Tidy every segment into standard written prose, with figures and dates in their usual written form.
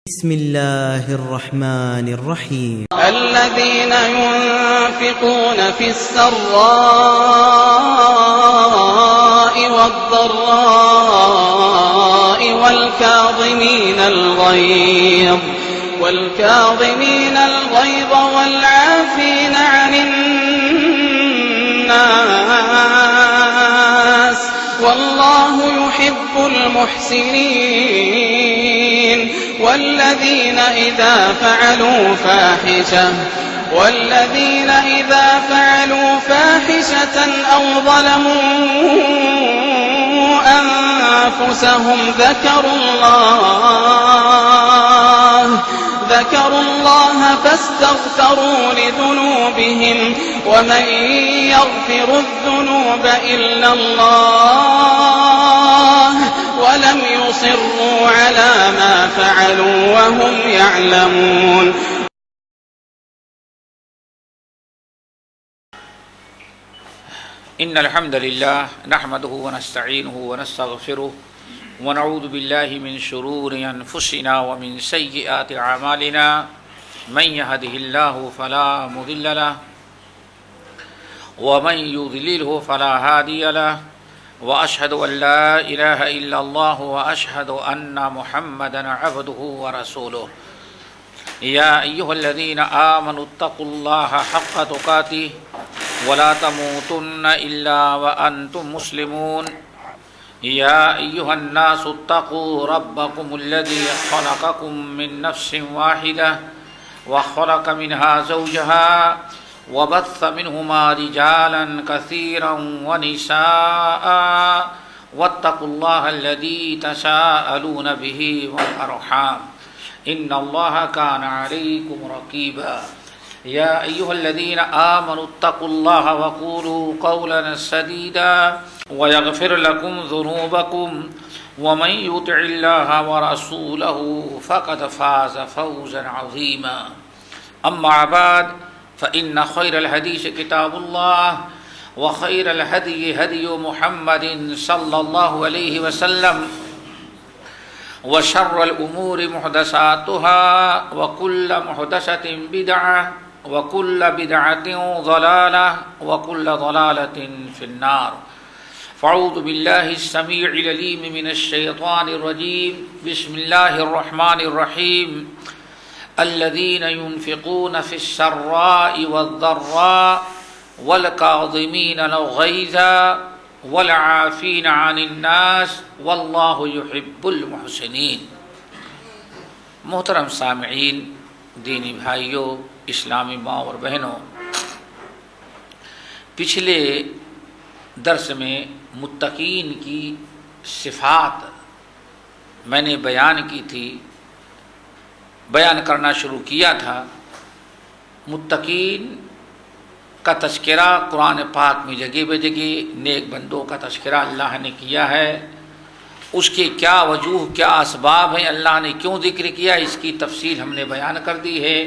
بسم الله الرحمن الرحيم الذين ينفقون في السراء والضراء والكاظمين الغيظ والعافين عن الناس والله يحب المحسنين والذين إذا فعلوا فاحشة أو ظلموا أنفسهم ذكروا الله فاستغفروا لذنوبهم ومن يغفر الذنوب إلا الله ولم يصروا على ما فعلوا وهم يعلمون. إن الحمد لله نحمده ونستعينه ونستغفره ونعوذ بالله من شرور أنفسنا ومن سيئات أعمالنا من يهده الله فلا مضل له ومن يضلله فلا هادي له وأشهد أن لا إله إلا الله وأشهد أن محمدا عبده ورسوله. يا أيها الذين آمنوا اتقوا الله حق تقاته ولا تموتن إلا وأنتم مسلمون. يا أيها الناس اتقوا ربكم الذي خلقكم من نفس واحدة وخلق منها زوجها وبث منهما رجالا كثيرا ونساء واتقوا الله الذي تساءلون به والأرحام إن الله كان عليكم رقيبا. يا أيها الذين آمنوا اتقوا الله وقولوا قولا سديدا ويغفر لكم ذنوبكم ومن يطع الله ورسوله فقد فاز فوزا عظيما. أما بعد فإن خير الحديث كتاب الله وخير الهدي هدي محمد صلى الله عليه وسلم وشر الأمور محدثاتها وكل محدثة بدعة وكل بدعة ضلالة وكل ضلالة في النار. فأعوذ بالله السميع العليم من الشيطان الرجيم. بسم الله الرحمن الرحيم. الذين ينفقون في السراء والضراء والكاظمين الغيظ والعافين عن الناس واللہ يحب المحسنین. محترم سامعین، دینی بھائیوں، اسلامی ماں اور بہنوں، پچھلے درس میں متقین کی صفات میں نے بیان کرنا شروع کیا تھا. متقین کا تذکرہ قرآن پاک میں جگہ بہ جگہ نیک بندوں کا تذکرہ اللہ نے کیا ہے. اس کے کیا وجوہ، کیا اسباب ہیں، اللہ نے کیوں ذکر کیا، اس کی تفصیل ہم نے بیان کر دی ہے.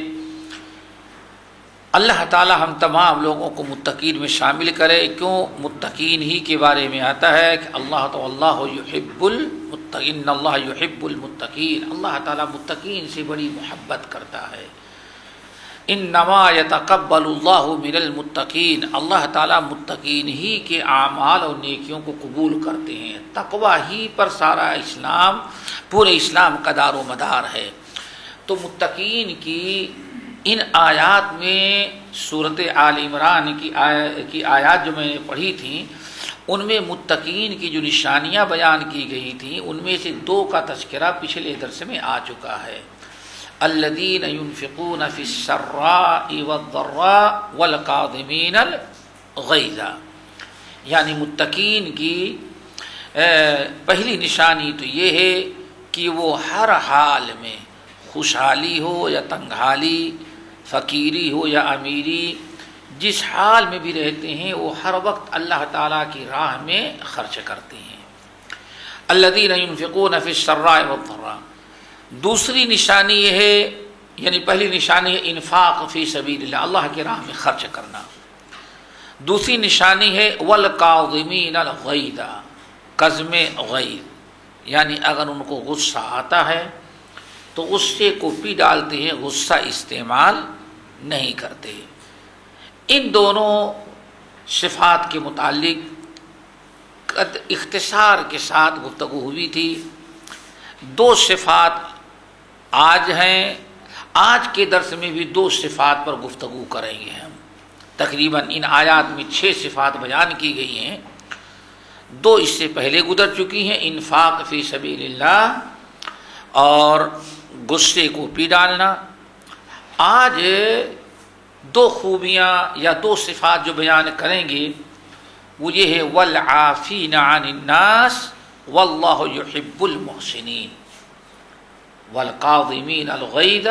اللہ تعالی ہم تمام لوگوں کو متقین میں شامل کرے. کیوں؟ متقین ہی کے بارے میں آتا ہے کہ اللہ یحب المتقین، اللہ یحب المتقین. اللہ تعالی متقین سے بڑی محبت کرتا ہے. انما یتقبل اللہ من المتقین، اللہ تعالیٰ متقین ہی کے اعمال اور نیکیوں کو قبول کرتے ہیں. تقوی ہی پر سارا اسلام، پورے اسلام کا دار و مدار ہے. تو متقین کی ان آیات میں سورۃ آل عمران کی آیات جو میں نے پڑھی تھیں، ان میں متقین کی جو نشانیاں بیان کی گئی تھیں، ان میں سے دو کا تذکرہ پچھلے درس میں آ چکا ہے. الذین ينفقون فی السراء والضراء والکاظمین الغیظ، یعنی متقین کی پہلی نشانی تو یہ ہے کہ وہ ہر حال میں، خوشحالی ہو یا تنگحالی، فقیری ہو یا امیری، جس حال میں بھی رہتے ہیں وہ ہر وقت اللہ تعالیٰ کی راہ میں خرچ کرتے ہیں. الذین ينفقون فی السراء والضراء. دوسری نشانی یہ ہے، یعنی پہلی نشانی ہے انفاق فی سبیل اللہ، اللہ کی راہ میں خرچ کرنا. دوسری نشانی ہے والکاظمین الغیظ، قزم غیظ، یعنی اگر ان کو غصہ آتا ہے تو غصے کو پی ڈالتے ہیں، غصہ استعمال نہیں کرتے۔ ان دونوں صفات کے متعلق اختصار کے ساتھ گفتگو ہوئی تھی۔ دو صفات آج ہیں، آج کے درس میں بھی دو صفات پر گفتگو کریں گے ہم۔ تقریباً ان آیات میں 6 صفات بیان کی گئی ہیں، 2 اس سے پہلے گزر چکی ہیں، انفاق فی سبیل اللہ اور غصے کو پی ڈالنا۔ آج 2 خوبیاں یا 2 صفات جو بیان کریں گے وہ یہ ہے والعافین عن الناس واللہ یحب المحسنین والقاظمین الغیظ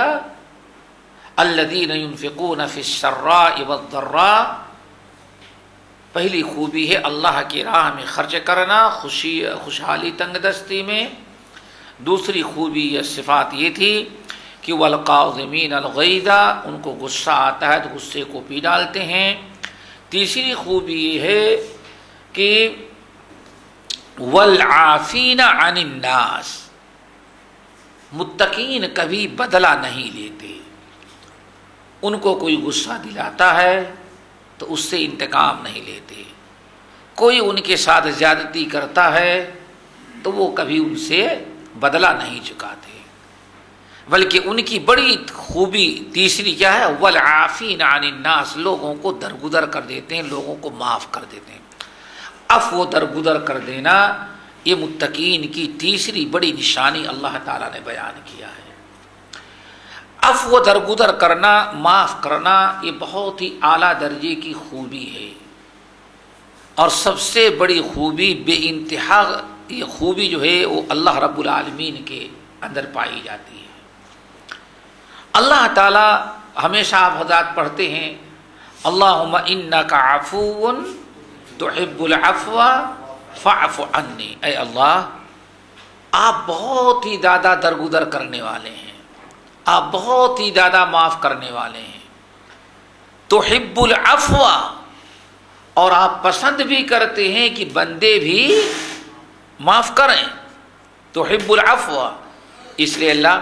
الذین ينفقون فی السراء والضراء۔ پہلی خوبی ہے اللہ کی راہ میں خرچ کرنا، خوشحالی تنگ دستی میں۔ دوسری خوبی یا صفات یہ تھی کہ والقاظمین الغیظ، ان کو غصہ آتا ہے تو غصے کو پی ڈالتے ہیں۔ تیسری خوبی یہ ہے کہ والعافین عن الناس، متقین کبھی بدلہ نہیں لیتے۔ ان کو کوئی غصہ دلاتا ہے تو اس سے انتقام نہیں لیتے، کوئی ان کے ساتھ زیادتی کرتا ہے تو وہ کبھی ان سے بدلہ نہیں چکاتے، بلکہ ان کی بڑی خوبی تیسری کیا ہے والعافین عن الناس، لوگوں کو درگزر کر دیتے ہیں، لوگوں کو معاف کر دیتے ہیں۔ عفو درگزر کر دینا یہ متقین کی تیسری بڑی نشانی اللہ تعالیٰ نے بیان کیا ہے۔ عفو درگزر کرنا، معاف کرنا، یہ بہت ہی اعلیٰ درجے کی خوبی ہے، اور سب سے بڑی خوبی بے انتہا یہ خوبی جو ہے وہ اللہ رب العالمین کے اندر پائی جاتی ہے۔ اللہ تعالیٰ ہمیشہ آپ حضرات پڑھتے ہیں اللہم انک عفو تحب العفو فاعف عنی، اے اللہ آپ بہت ہی زیادہ درگزر کرنے والے ہیں، آپ بہت ہی زیادہ معاف کرنے والے ہیں۔ تحب العفو، اور آپ پسند بھی کرتے ہیں کہ بندے بھی معاف کریں، تحب العفو، اس لیے اللہ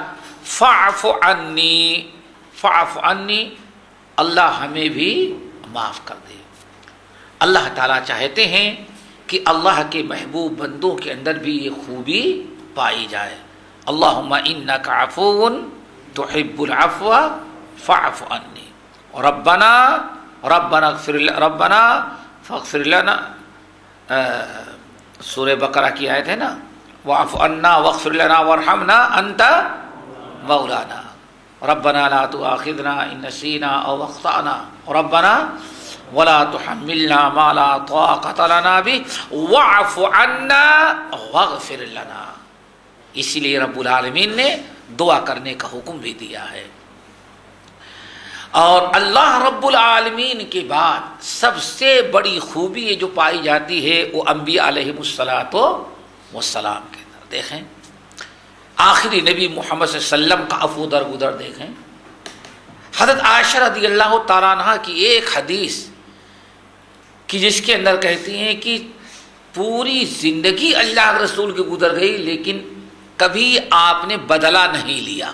فاعف عنی، فاعف عنی، اللہ ہمیں بھی معاف کر دے۔ اللہ تعالیٰ چاہتے ہیں کہ اللہ کے محبوب بندوں کے اندر بھی یہ خوبی پائی جائے۔ اللہم انک عفو تحب العفو فاعف عنی، ربنا فاغفر لنا، سورہ بقرہ کی آیت ہے نا، واعف عنا واغفر لنا وارحمنا انت مولانا، ربنا لا تؤاخذنا ان نسینا او اخطأنا، ربنا ولا تحملنا ما لا طاقة لنا به واعف عنا واغفر لنا۔ اسی لیے رب العالمین نے دعا کرنے کا حکم بھی دیا ہے۔ اور اللہ رب العالمین کے بعد سب سے بڑی خوبی یہ جو پائی جاتی ہے وہ انبیاء علیہم الصلاۃ والسلام کے اندر۔ دیکھیں آخری نبی محمد صلی اللہ علیہ وسلم کا عفو درگزر دیکھیں۔ حضرت عائشہ رضی اللہ تعالیٰ عنہ کی ایک حدیث کہ جس کے اندر کہتی ہیں کہ پوری زندگی اللہ کے رسول کی گزر گئی لیکن کبھی آپ نے بدلہ نہیں لیا۔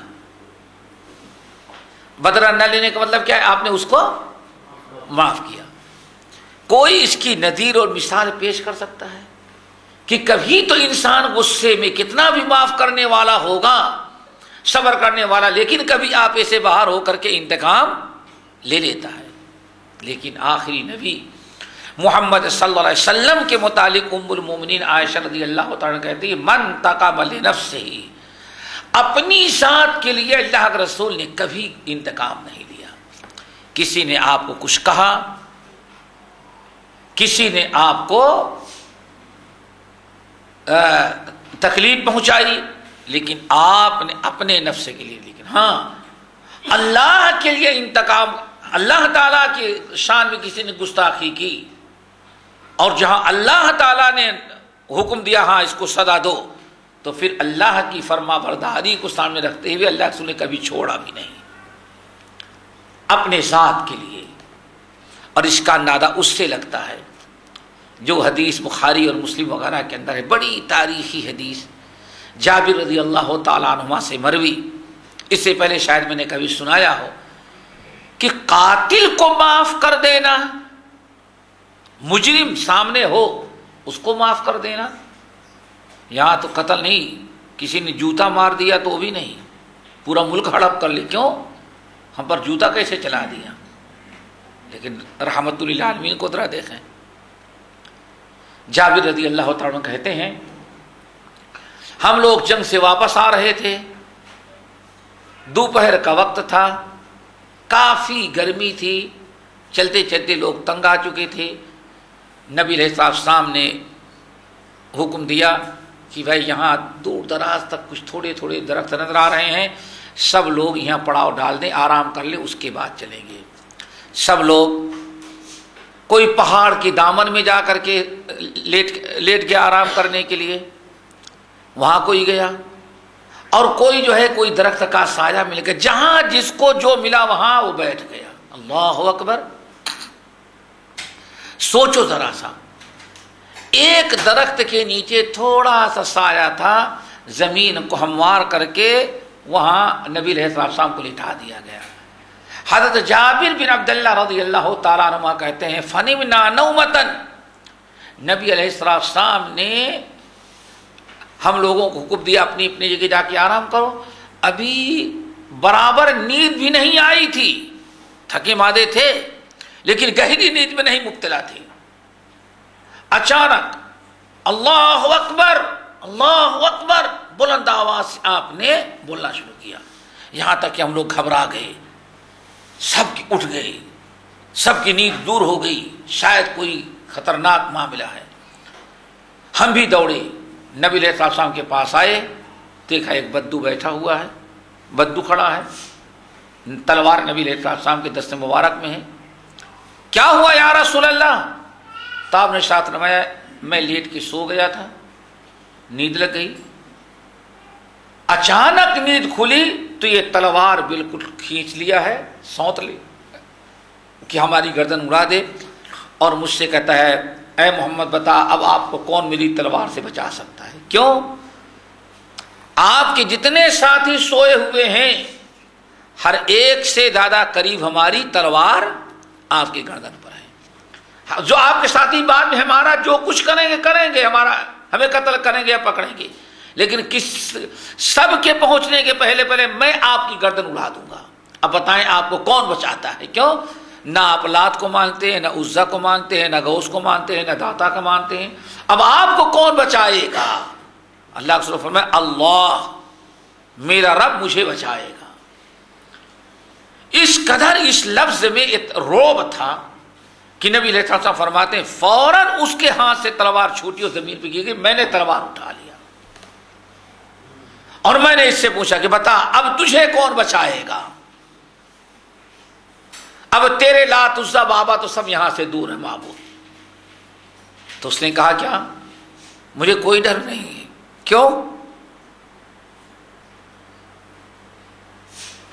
بدلہ نہ لینے کا مطلب کیا ہے؟ آپ نے اس کو معاف کیا۔ کوئی اس کی نظیر اور مثال پیش کر سکتا ہے کہ کبھی تو انسان غصے میں کتنا بھی معاف کرنے والا ہوگا، صبر کرنے والا، لیکن کبھی آپ ایسے باہر ہو کر کے انتقام لے لیتا ہے۔ لیکن آخری نبی محمد صلی اللہ علیہ وسلم کے متعلق ام المومنین عائشہ رضی اللہ تعالیٰ کہتی ہے من تقم لنفسہ، اپنی ذات کے لیے اللہ کے رسول نے کبھی انتقام نہیں لیا۔ کسی نے آپ کو کچھ کہا، کسی نے آپ کو تکلیف پہنچائی، لیکن آپ نے اپنے نفس کے لیے، لیکن ہاں اللہ کے لیے انتقام، اللہ تعالیٰ کی شان میں کسی نے گستاخی کی اور جہاں اللہ تعالیٰ نے حکم دیا ہاں اس کو سزا دو، تو پھر اللہ کی فرما برداری کو سامنے رکھتے ہوئے اللہ کے رسول نے کبھی چھوڑا بھی نہیں اپنے ذات کے لیے۔ اور اس کا اندازہ اس سے لگتا ہے جو حدیث بخاری اور مسلم وغیرہ کے اندر ہے، بڑی تاریخی حدیث، جابر رضی اللہ تعالیٰ عنہ سے مروی اس سے پہلے شاید میں نے کبھی سنایا ہو کہ قاتل کو معاف کر دینا، مجرم سامنے ہو اس کو معاف کر دینا، یہاں تو قتل نہیں، کسی نے جوتا مار دیا تو بھی نہیں، پورا ملک ہڑپ کر لی، کیوں؟ ہم پر جوتا کیسے چلا دیا؟ لیکن رحمت للعالمین کو ذرا دیکھیں، جابر رضی اللہ تعالیٰ عنہ کہتے ہیں ہم لوگ جنگ سے واپس آ رہے تھے، دوپہر کا وقت تھا، کافی گرمی تھی، چلتے چلتے لوگ تنگ آ چکے تھے۔ نبی علیہ السلام نے حکم دیا کہ بھائی یہاں دور دراز تک کچھ تھوڑے تھوڑے درخت نظر آ رہے ہیں، سب لوگ یہاں پڑاؤ ڈال دیں، آرام کر لیں، اس کے بعد چلیں گے۔ سب لوگ کوئی پہاڑ کی دامن میں جا کر کے لیٹ گیا آرام کرنے کے لیے، وہاں کوئی گیا، اور کوئی جو ہے کوئی درخت کا سایہ مل گیا، جہاں جس کو جو ملا وہاں وہ بیٹھ گیا۔ اللہ اکبر! سوچو ذرا سا، ایک درخت کے نیچے تھوڑا سا سایہ تھا، زمین کو ہموار کر کے وہاں نبی علیہ السلام کو لٹا دیا گیا۔ حضرت جابر بن عبداللہ رضی اللہ تعالیٰ عنہ کہتے ہیں فنمنا نومتن، نبی علیہ السلام نے ہم لوگوں کو حکم دیا اپنی اپنی جگہ جا کے آرام کرو، ابھی برابر نیند بھی نہیں آئی تھی، تھکے مادے تھے لیکن گہری نیند میں نہیں مبتلا تھے۔ اچانک اللہ اکبر اللہ اکبر بلند آواز سے آپ نے بولنا شروع کیا، یہاں تک کہ ہم لوگ گھبرا گئے، سب کی اٹھ گئے، سب کی نیند دور ہو گئی، شاید کوئی خطرناک معاملہ ہے۔ ہم بھی دوڑے، نبی علیہ السلام کے پاس آئے، دیکھا ایک بدو بیٹھا ہوا ہے، بدو کھڑا ہے، تلوار نبی علیہ السلام کے دست مبارک میں ہے۔ کیا ہوا یا رسول اللہ؟ تو آپ نے ارشاد فرمایا میں لیٹ کے سو گیا تھا، نیند لگ گئی، اچانک نیند کھلی تو یہ تلوار بالکل کھینچ لیا ہے، سونت لی کہ ہماری گردن اڑا دے، اور مجھ سے کہتا ہے اے محمد بتا اب آپ کو کون میری تلوار سے بچا سکتا ہے؟ کیوں؟ آپ کے جتنے ساتھی سوئے ہوئے ہیں ہر ایک سے زیادہ قریب ہماری تلوار آپ کی گردن پر ہے، جو آپ کے ساتھی بعد میں ہمارا جو کچھ کریں گے ہمارا، ہمیں قتل کریں گے یا پکڑیں گے، لیکن سب کے پہنچنے کے پہلے میں آپ کی گردن اڑا دوں گا۔ اب بتائیں آپ کو کون بچاتا ہے؟ کیوں؟ نہ آپ لات کو مانتے ہیں، نہ عزا کو مانتے ہیں، نہ غوث کو مانتے ہیں، نہ داتا کو مانتے ہیں، اب آپ کو کون بچائے گا؟ اللہ کے رسول فرمایا اللہ میرا رب مجھے بچائے گا۔ اس قدر اس لفظ میں رعب تھا کہ نبی علیہ السلام فرماتے ہیں فوراً اس کے ہاتھ سے تلوار چھوٹی اور زمین پہ گر گئی، میں نے تلوار اٹھا لیا اور میں نے اس سے پوچھا کہ بتا اب تجھے کون بچائے گا؟ اب تیرے لات عزا بابا تو سب یہاں سے دور ہے معبود۔ تو اس نے کہا کیا؟ مجھے کوئی ڈر نہیں ہے۔ کیوں؟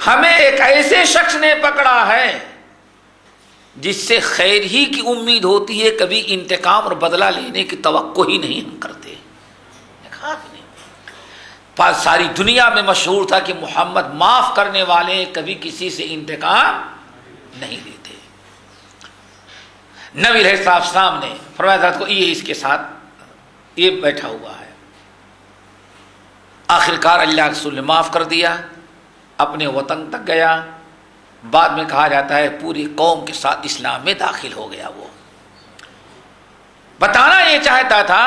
ہمیں ایک ایسے شخص نے پکڑا ہے جس سے خیر ہی کی امید ہوتی ہے، کبھی انتقام اور بدلہ لینے کی توقع ہی نہیں ہم کرتے۔ ساری دنیا میں مشہور تھا کہ محمد معاف کرنے والے، کبھی کسی سے انتقام نہیں لیتے۔ نبی علیہ السلام نے فرمایا حضرت کو یہ اس کے ساتھ یہ بیٹھا ہوا ہے۔ آخرکار اللہ کے رسول نے معاف کر دیا، اپنے وطن تک گیا، بعد میں کہا جاتا ہے پوری قوم کے ساتھ اسلام میں داخل ہو گیا۔ وہ بتانا یہ چاہتا تھا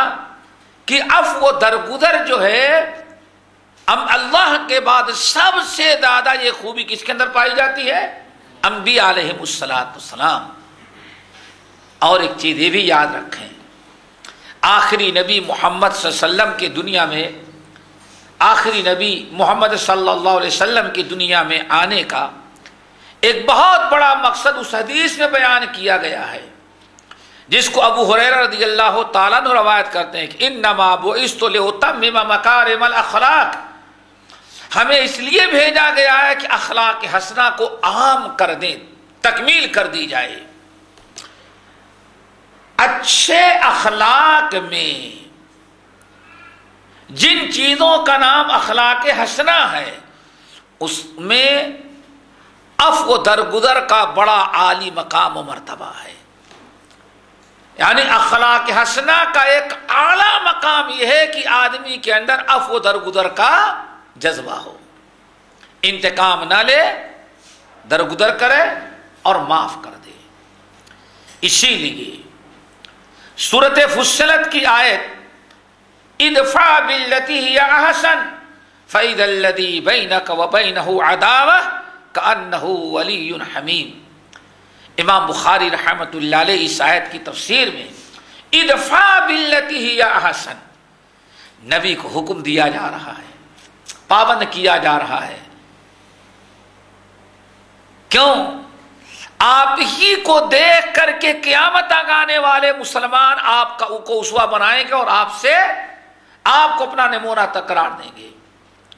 کہ عفو و درگزر جو ہے اب اللہ کے بعد سب سے زیادہ یہ خوبی کس کے اندر پائی جاتی ہے؟ انبیاء علیہم السلام۔ اور ایک چیز یہ بھی یاد رکھیں، آخری نبی محمد صلی اللہ علیہ وسلم کی دنیا میں، آخری نبی محمد صلی اللہ علیہ وسلم کی دنیا میں آنے کا ایک بہت بڑا مقصد اس حدیث میں بیان کیا گیا ہے، جس کو ابو ہریرہ رضی اللہ تعالیٰ عنہ روایت کرتے ہیں کہ انما بعثت لاتمم مکارم الاخلاق، ہمیں اس لیے بھیجا گیا ہے کہ اخلاق حسنہ کو عام کر دیں، تکمیل کر دی جائے۔ اچھے اخلاق میں جن چیزوں کا نام اخلاق حسنہ ہے اس میں عفو درگزر کا بڑا عالی مقام و مرتبہ ہے. یعنی اخلاق حسنہ کا ایک اعلیٰ مقام یہ ہے کہ آدمی کے اندر عفو درگزر کا جذبہ ہو، انتقام نہ لے، درگزر کرے اور معاف کر دے. اسی لیے سورۃ فصلت کی آیت ادفع باللتی ہی احسن فاذا الذی بینک وبینہ عداوہ کأنہ ولی حمیم. امام بخاری رحمۃ اللہ علیہ اس آیت کی تفسیر میں ادفع باللتی ہی احسن، نبی کو حکم دیا جا رہا ہے، پابند کیا جا رہا ہے. کیوں؟ آپ ہی کو دیکھ کر کے قیامت تک آنے والے مسلمان آپ کو اسوہ بنائیں گے اور آپ کو اپنا نمونہ تک قرار دیں گے.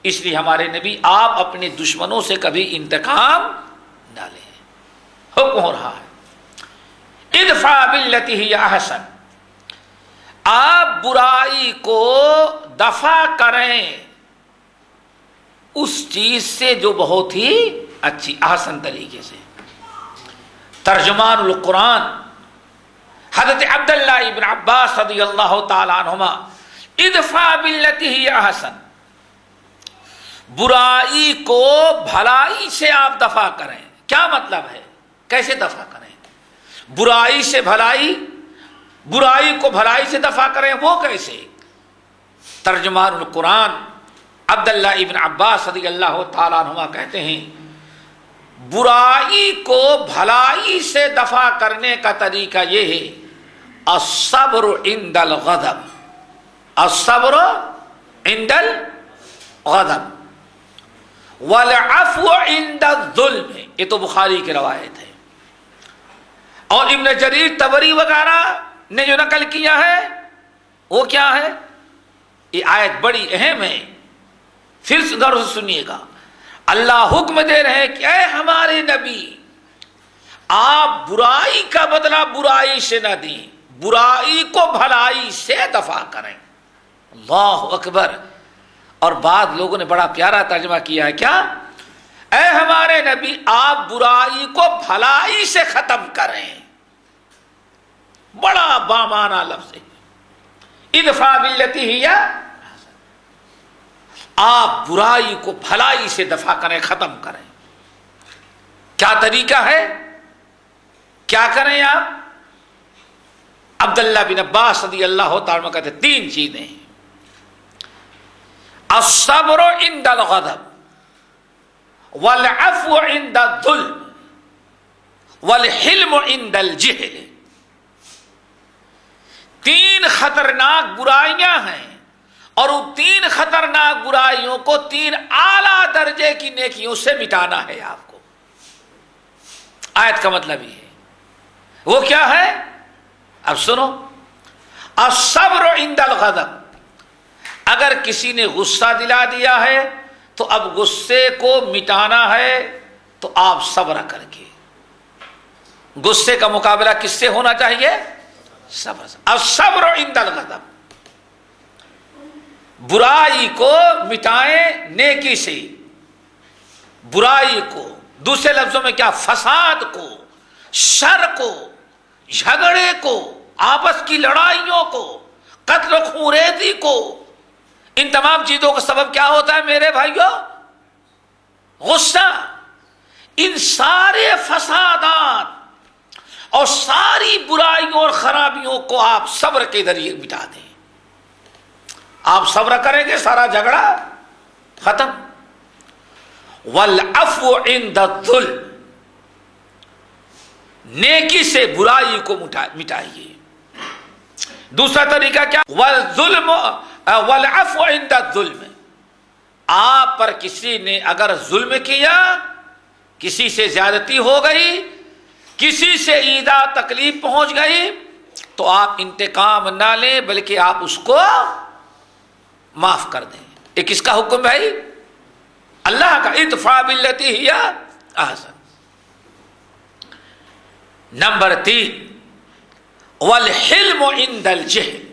اس لیے ہمارے نبی آپ اپنے دشمنوں سے کبھی انتقام نہ لیں. حکم ہو رہا ہے ادفع باللتی ہی احسن، آپ برائی کو دفع کریں اس چیز سے جو بہت ہی اچھی احسن طریقے سے. ترجمان القرآن حضرت عبداللہ ابن عباس رضی اللہ تعالی عنہما ادفع باللتی ہی احسن، برائی کو بھلائی سے آپ دفع کریں. کیا مطلب ہے؟ کیسے دفع کریں؟ برائی سے بھلائی، برائی کو بھلائی سے دفع کریں، وہ کیسے؟ ترجمان القرآن عبداللہ ابن عباس رضی اللہ تعالیٰ عنہما کہتے ہیں برائی کو بھلائی سے دفع کرنے کا طریقہ یہ ہے الصبر عند الغضب، الصبر عند الغضب والعفو عند الظلم. یہ تو بخاری کی روایت ہے. اور ابن جریر طبری وغیرہ نے جو نقل کیا ہے وہ کیا ہے؟ یہ آیت بڑی اہم ہے، پھر غور سے سنیے گا. اللہ حکم دے رہے ہیں کہ اے ہمارے نبی، آپ برائی کا بدلہ برائی سے نہ دیں، برائی کو بھلائی سے دفع کریں. اللہ اکبر. اور بعض لوگوں نے بڑا پیارا ترجمہ کیا ہے، کیا؟ اے ہمارے نبی آپ برائی کو بھلائی سے ختم کریں. بڑا بامانہ لفظ ہے. ادفع باللتی ہی، آپ برائی کو بھلائی سے دفع کریں، ختم کریں. کیا طریقہ ہے؟ کیا کریں آپ؟ عبداللہ بن عباس رضی اللہ تعالیٰ عنہ کہتے تین چیزیں ہیں. الصبر عند الغضب والعفو عند الظلم والحلم عند الجہل. تین خطرناک برائیاں ہیں اور ان تین خطرناک برائیوں کو تین اعلیٰ درجے کی نیکیوں سے مٹانا ہے آپ کو. آیت کا مطلب یہ ہے. وہ کیا ہے؟ اب سنو. الصبر عند الغضب، اگر کسی نے غصہ دلا دیا ہے تو اب غصے کو مٹانا ہے تو آپ صبر کر کے، غصے کا مقابلہ کس سے ہونا چاہیے؟ صبر سے. الصبر عند الغضب، برائی کو مٹائیں نیکی سے. برائی کو دوسرے لفظوں میں کیا؟ فساد کو، شر کو، جھگڑے کو، آپس کی لڑائیوں کو، قتل و خونریزی کو. ان تمام چیزوں کا سبب کیا ہوتا ہے میرے بھائیوں؟ غصہ. ان سارے فسادات اور ساری برائیوں اور خرابیوں کو آپ صبر کے ذریعے مٹا دیں. آپ صبر کریں گے سارا جھگڑا ختم. والعفو عند الظلم، نیکی سے برائی کو مٹائیے. دوسرا طریقہ کیا؟ والظلم والعفو عند الظلم، آپ پر کسی نے اگر ظلم کیا، کسی سے زیادتی ہو گئی، کسی سے ایذا تکلیف پہنچ گئی تو آپ انتقام نہ لیں بلکہ آپ اس کو معاف کر دیں. یہ کس کا حکم بھائی؟ اللہ کا. ادفع باللتی ہی احسن. نمبر 3 والحلم عند الجہل،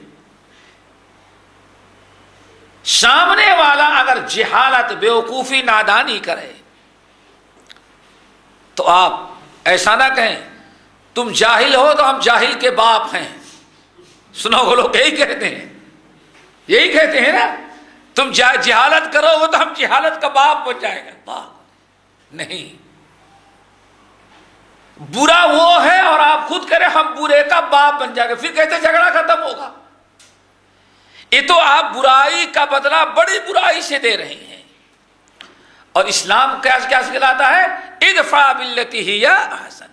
سامنے والا اگر جہالت، بیوقوفی، نادانی کرے تو آپ ایسا نہ کہیں تم جاہل ہو تو ہم جاہل کے باپ ہیں. سنو وہ لوگ یہی کہتے ہیں، یہی کہتے ہیں نا، تم جہالت کرو گے تو ہم جہالت کا باپ بن جائے گا. باپ نہیں، برا وہ ہے اور آپ خود کریں ہم برے کا باپ بن جائے گا، پھر کہتے جھگڑا ختم ہوگا. یہ تو آپ برائی کا بدلہ بڑی برائی سے دے رہے ہیں. اور اسلام کیا سکھلاتا ہے؟ ادفع باللتی ہی احسن.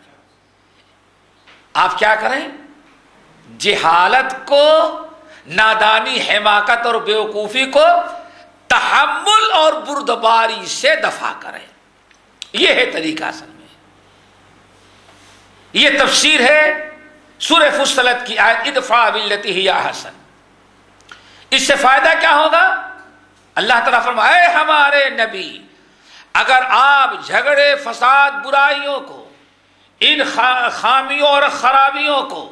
آپ کیا کریں؟ جہالت کو، نادانی، حماقت اور بیوقوفی کو تحمل اور بردباری سے دفع کریں. یہ ہے طریقہ اصل میں. یہ تفسیر ہے سورہ فصلت کی آیت ادفع باللتی ہی احسن. اس سے فائدہ کیا ہوگا؟ اللہ تعالیٰ فرمائے اے ہمارے نبی، اگر آپ جھگڑے، فساد، برائیوں کو، ان خامیوں اور خرابیوں کو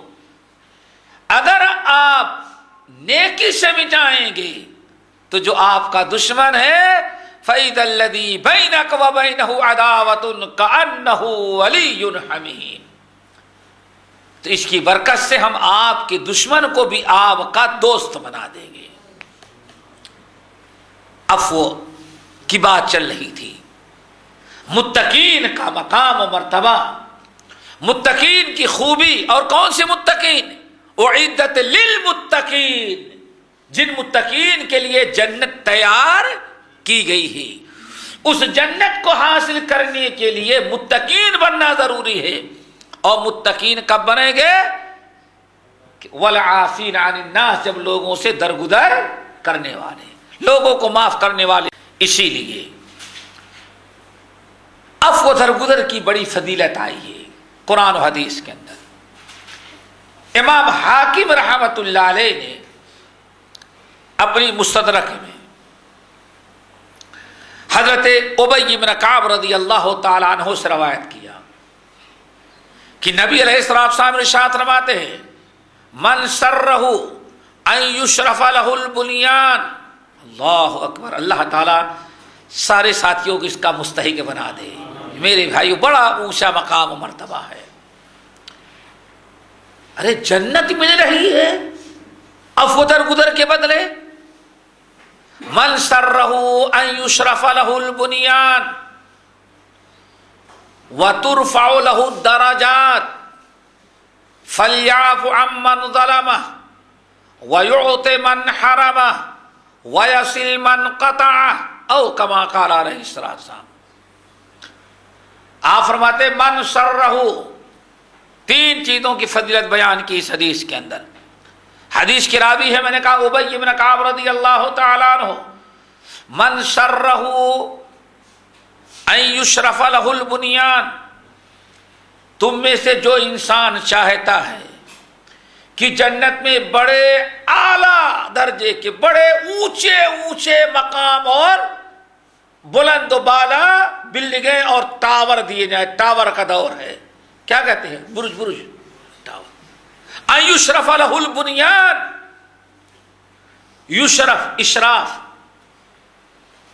اگر آپ نیکی سے مٹائیں گے تو جو آپ کا دشمن ہے فَإِذَا الَّذِي بَيْنَكَ وَبَيْنَهُ عَدَاوَةٌ كَأَنَّهُ وَلِيٌّ حَمِيمٌ. تو اس کی برکت سے ہم آپ کے دشمن کو بھی آپ کا دوست بنا دیں گے. عفو کی بات چل رہی تھی. متقین کا مقام و مرتبہ، متقین کی خوبی. اور کون سے متقین؟ اعدت للمتقین، جن متقین کے لیے جنت تیار کی گئی ہے. اس جنت کو حاصل کرنے کے لیے متقین بننا ضروری ہے. اور متقین کب بنیں گے؟ والعافین عن الناس، جب لوگوں سے درگزر کرنے والے، لوگوں کو معاف کرنے والے. اسی لیے عفو درگزر کی بڑی فضیلت آئی ہے قرآن و حدیث کے اندر. امام حاکم رحمۃ اللہ علیہ نے اپنی مستدرک میں حضرت ابی بن کعب رضی اللہ تعالیٰ عنہ سے روایت کیا کہ نبی علیہ السلام ارشاد فرماتے ہیں من سرہ ان یشرف لہ البنیان. اللہ اکبر. اللہ تعالیٰ سارے ساتھیوں کو اس کا مستحق بنا دے. میرے بھائیو بڑا اونچا مقام و مرتبہ ہے. ارے جنت مل رہی ہے عفو درگزر کے بدلے. من سرہ ان یشرف لہ البنیان وترفع لہ الدرجات فلیعف عمن ظلمہ ویعط من حرمہ ویصل من قطعہ او کما قال علیہ السلام. آپ فرماتے من سرہ، تین چیزوں کی فضیلت بیان کی اس حدیث کے اندر. حدیث کی راوی ہے، میں نے کہا ابی بن کعب رضی اللہ تعالیٰ عنہ. من سرہ ان یشرف لہ البنیان، تم میں سے جو انسان چاہتا ہے کہ جنت میں بڑے اعلیٰ درجے کے، بڑے اونچے اونچے مقام اور بلند و بالا بلڈنگیں اور ٹاور دیے جائیں. ٹاور کا دور ہے، کیا کہتے ہیں؟ برج ٹاور. ان یشرف لہ البنیان، یشرف اشراف،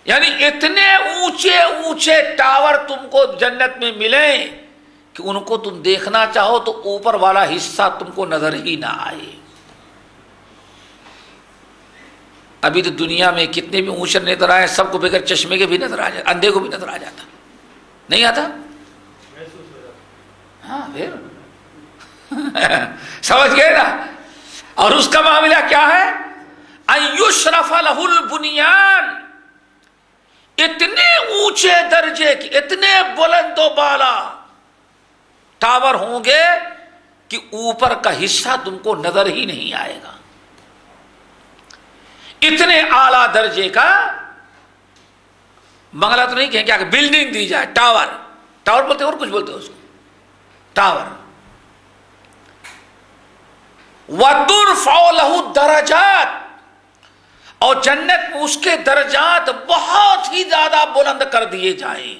یعنی اتنے اونچے اونچے ٹاور تم کو جنت میں ملیں کہ ان کو تم دیکھنا چاہو تو اوپر والا حصہ تم کو نظر ہی نہ آئے. ابھی تو دنیا میں کتنے بھی اونچے نظر آئے، سب کو بغیر چشمے کے بھی نظر آ جاتا، اندھے کو بھی نظر آ جاتا. نہیں آتا؟ ہاں پھر سمجھ گئے نا. اور اس کا معاملہ کیا ہے؟ ان یشرف لہ البنیان، اتنے اونچے درجے کی، اتنے بلند و بالا ٹاور ہوں گے کہ اوپر کا حصہ تم کو نظر ہی نہیں آئے گا. اتنے اعلیٰ درجے کا بنگلہ تو نہیں کہیں، کیا کہ بلڈنگ دی جائے. ٹاور، ٹاور بولتے اور کچھ بولتے اس کو، ٹاور. وَتُرْفَعُ لَهُ الدَّرَجَاتِ، اور جنت میں اس کے درجات بہت ہی زیادہ بلند کر دیے جائیں.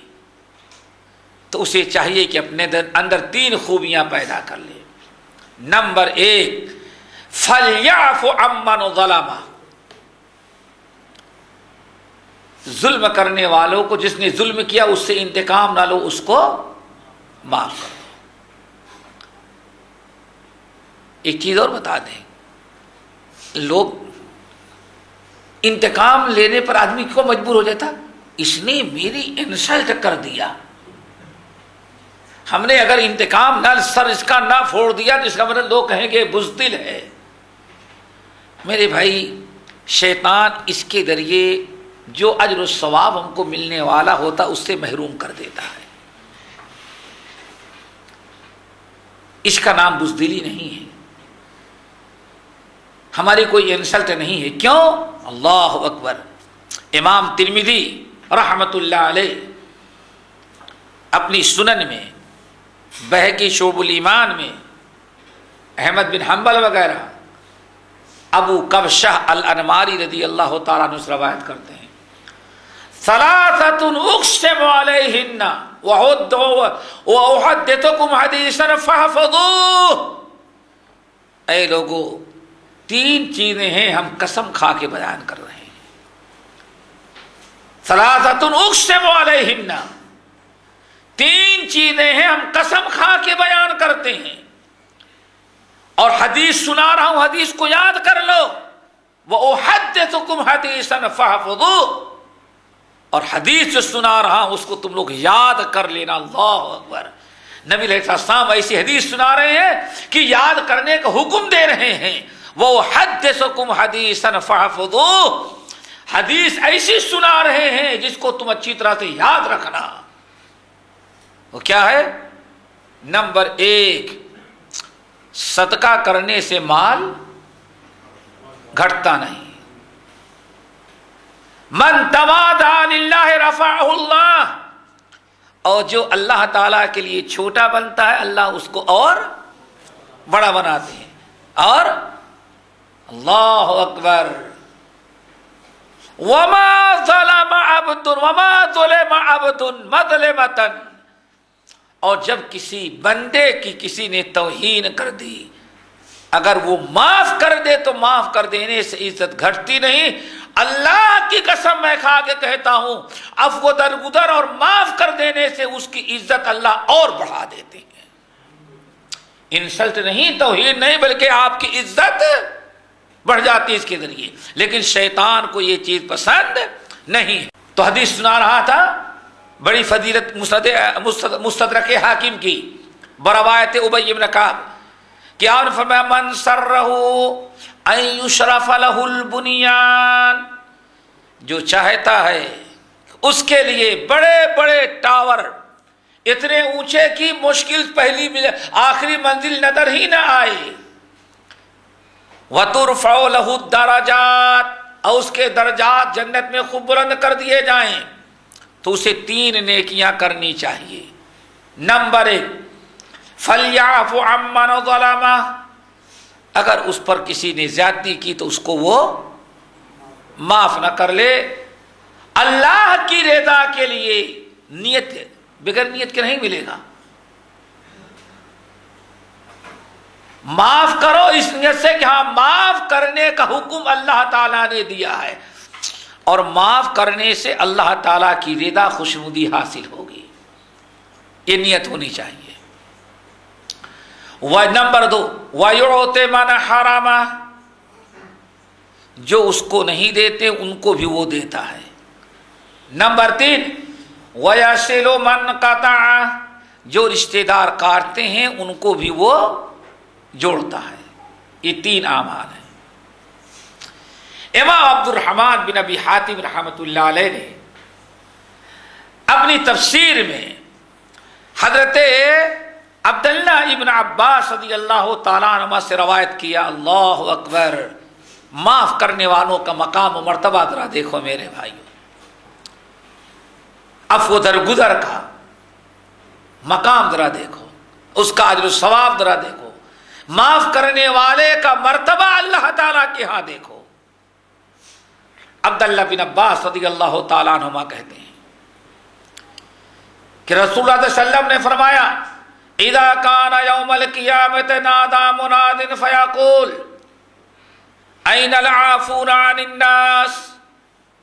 تو اسے چاہیے کہ اپنے اندر تین خوبیاں پیدا کر لے. نمبر 1، فَلْيَعْفُ عَمَّنْ ظَلَمَ، ظلم کرنے والوں کو، جس نے ظلم کیا اس سے انتقام نہ لو، اس کو معاف کر دو۔ ایک چیز اور بتا دیں، لوگ انتقام لینے پر آدمی کیوں مجبور ہو جاتا؟ اس نے میری انسلٹ کر دیا، ہم نے اگر انتقام نہ سر اس کا نہ پھوڑ دیا تو اس کا مطلب لوگ کہیں گے بزدل ہے۔ میرے بھائی، شیطان اس کے ذریعے جو اجر و ثواب ہم کو ملنے والا ہوتا اس سے محروم کر دیتا ہے۔ اس کا نام بزدلی نہیں ہے، ہماری کوئی انسلٹ نہیں ہے۔ کیوں؟ اللہ اکبر۔ امام ترمذی رحمت اللہ علیہ اپنی سنن میں، بہقی شعب الایمان میں، احمد بن حنبل وغیرہ، ابو کبشہ الانماری رضی اللہ تعالیٰ عنہ سے روایت کرتے ہیں، ثلاثۃ اقسم علیہن واحدثکم حدیثا فاحفظوہ۔ اے لوگو، تین چیزیں ہیں ہم قسم کھا کے بیان کر رہے ہیں۔ ثلاثۃ اقسم علیہن، تین چیزیں ہیں ہم قسم کھا کے بیان کرتے ہیں، اور حدیث سنا رہا ہوں، حدیث کو یاد کر لو۔ وَأُحَدِّثُكُمْ حَدِيثًا فَاحْفَظُوهُ، اور حدیث جو سنا رہا ہوں اس کو تم لوگ یاد کر لینا۔ اللہ اکبر۔ نبی علیہ السلام ایسی حدیث سنا رہے ہیں کہ یاد کرنے کا حکم دے رہے ہیں۔ وَأُحَدِّثُكُمْ حَدِيثًا فَاحْفَظُوهُ، حدیث ایسی سنا رہے ہیں جس کو تم اچھی طرح سے یاد رکھنا۔ وہ کیا ہے؟ نمبر 1، صدقہ کرنے سے مال گھٹتا نہیں۔ من تواضع للہ رفعہ اللہ، اور جو اللہ تعالیٰ کے لیے چھوٹا بنتا ہے اللہ اس کو اور بڑا بناتے ہیں۔ اور اللہ اکبر، وما ظلم عبد مظلمۃ، اور جب کسی بندے کی کسی نے توہین کر دی، اگر وہ معاف کر دے تو معاف کر دینے سے عزت گھٹتی نہیں۔ اللہ کی قسم میں کھا کے کہتا ہوں، عفو درگزر اور معاف کر دینے سے اس کی عزت اللہ اور بڑھا دیتے ہیں۔ انسلٹ نہیں، توہین نہیں، بلکہ آپ کی عزت بڑھ جاتی ہے اس کے ذریعے۔ لیکن شیطان کو یہ چیز پسند نہیں ہے۔ تو حدیث سنا رہا تھا، بڑی فضیلت مستدرک حاکم کی بروایت ابی بن کعب کہ آپ نے فرمایا، من سرہ ان یشرف لہ البنیان، جو چاہتا ہے اس کے لیے بڑے بڑے ٹاور اتنے اونچے کی مشکل پہلی آخری منزل نظر ہی نہ آئے، وترفع لہ الدرجات، اور اس کے درجات جنت میں خوب بلند کر دیے جائیں، تو اسے 3 نیکیاں کرنی چاہیے۔ نمبر 1، فَلْيَعْفُ عَمَّنْ ظَلَمَهُ، اگر اس پر کسی نے زیادتی کی تو اس کو وہ معاف نہ کر لے، اللہ کی رضا کے لیے، نیت بغیر نیت کے نہیں ملے گا۔ معاف کرو اس نیت سے کہ ہاں معاف کرنے کا حکم اللہ تعالیٰ نے دیا ہے، اور معاف کرنے سے اللہ تعالیٰ کی رضا خوشنودی حاصل ہوگی، یہ نیت ہونی چاہیے۔ نمبر 2، وَيُعْطِ مَنْ حَرَمَهُ، جو اس کو نہیں دیتے ان کو بھی وہ دیتا ہے۔ نمبر 3، وَيَصِلُ مَنْ قَطَعَهُ، جو رشتہ دار کاٹتے ہیں ان کو بھی وہ جوڑتا ہے۔ یہ 3 اعمال ہیں۔ امام عبد الرحمن بن ابی حاتم رحمۃ اللہ علیہ نے اپنی تفسیر میں حضرت عبداللہ ابن عباس رضی اللہ تعالیٰ عنہ سے روایت کیا۔ اللہ اکبر۔ معاف کرنے والوں کا مقام و مرتبہ ذرا دیکھو میرے بھائیو، عفو درگزر کا مقام ذرا دیکھو، اس کا اجر و ثواب ذرا دیکھو، معاف کرنے والے کا مرتبہ اللہ تعالیٰ کے ہاں دیکھو۔ عبداللہ بن عباس رضی اللہ تعالیٰ عنہما کہتے ہیں کہ رسول اللہ صلی اللہ علیہ وسلم نے فرمایا، اذا کان یوم القیامت نادا مناد فیقول این العافون عن الناس،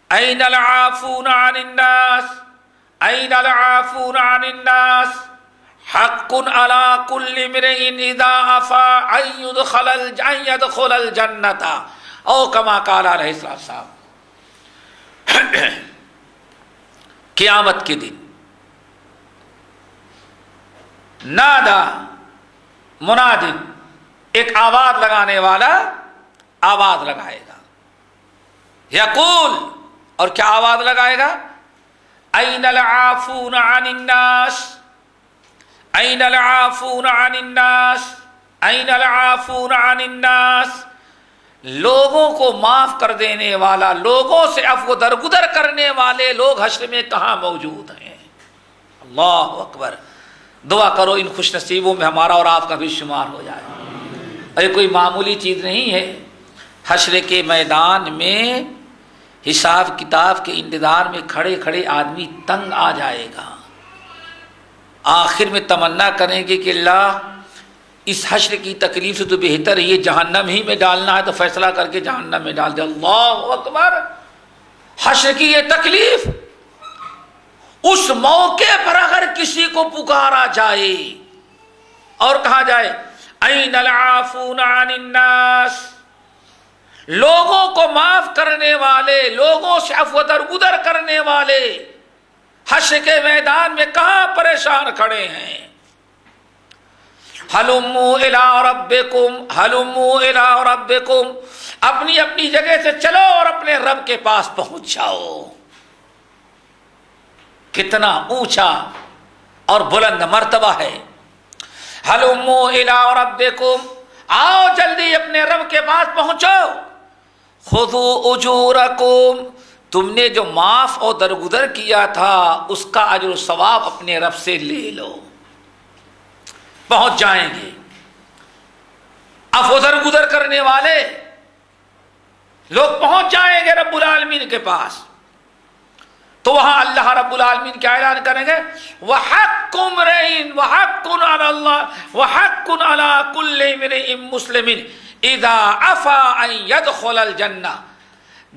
این العافون عن الناس این العافون عن الناس حق علی کل امرئ اذا عفا ان يدخل الجنۃ او کما قال علیہ السلام. قیامت کے دن نادا منادن، ایک آواز لگانے والا آواز لگائے گا. یقول، اور کیا آواز لگائے گا؟ این العافون عن الناس این العافون عن الناس این العافون عن الناس. لوگوں کو معاف کر دینے والا، لوگوں سے عفو درگزر کرنے والے لوگ حشر میں کہاں موجود ہیں؟ اللہ اکبر. دعا کرو ان خوش نصیبوں میں ہمارا اور آپ کا بھی شمار ہو جائے. یہ کوئی معمولی چیز نہیں ہے. حشر کے میدان میں حساب کتاب کے انتظار میں کھڑے کھڑے آدمی تنگ آ جائے گا. آخر میں تمنا کریں گے کہ اللہ اس حشر کی تکلیف سے تو بہتر ہے یہ جہنم ہی میں ڈالنا ہے تو فیصلہ کر کے جہنم میں ڈال دے. اللہ اکبر. حشر کی یہ تکلیف، اس موقع پر اگر کسی کو پکارا جائے اور کہا جائے این العافون عن الناس، لوگوں کو معاف کرنے والے، لوگوں سے عفو درگزر کرنے والے حشر کے میدان میں کہاں پریشان کھڑے ہیں؟ ہلموا الی ربکم ہلموا الی ربکم، اپنی اپنی جگہ سے چلو اور اپنے رب کے پاس پہنچ جاؤ. کتنا اونچا اور بلند مرتبہ ہے. ہلموا الی ربکم، آؤ جلدی اپنے رب کے پاس پہنچو. خذوا اجورکم، تم نے جو معاف اور درگزر کیا تھا اس کا اجر و ثواب اپنے رب سے لے لو. پہنچ جائیں گے. عفو درگزر کرنے والے لوگ پہنچ جائیں گے رب العالمین کے پاس. تو وہاں اللہ رب العالمین کیا اعلان کریں گے؟ وَحَقٌّ امْرِئٍ وَحَقٌّ عَلَى اللَّهِ وَحَقٌّ عَلَى كُلِّ امْرِئٍ مُسْلِمٍ اِذَا عَفَا أَن يَدْخُلَ الْجَنَّةَ.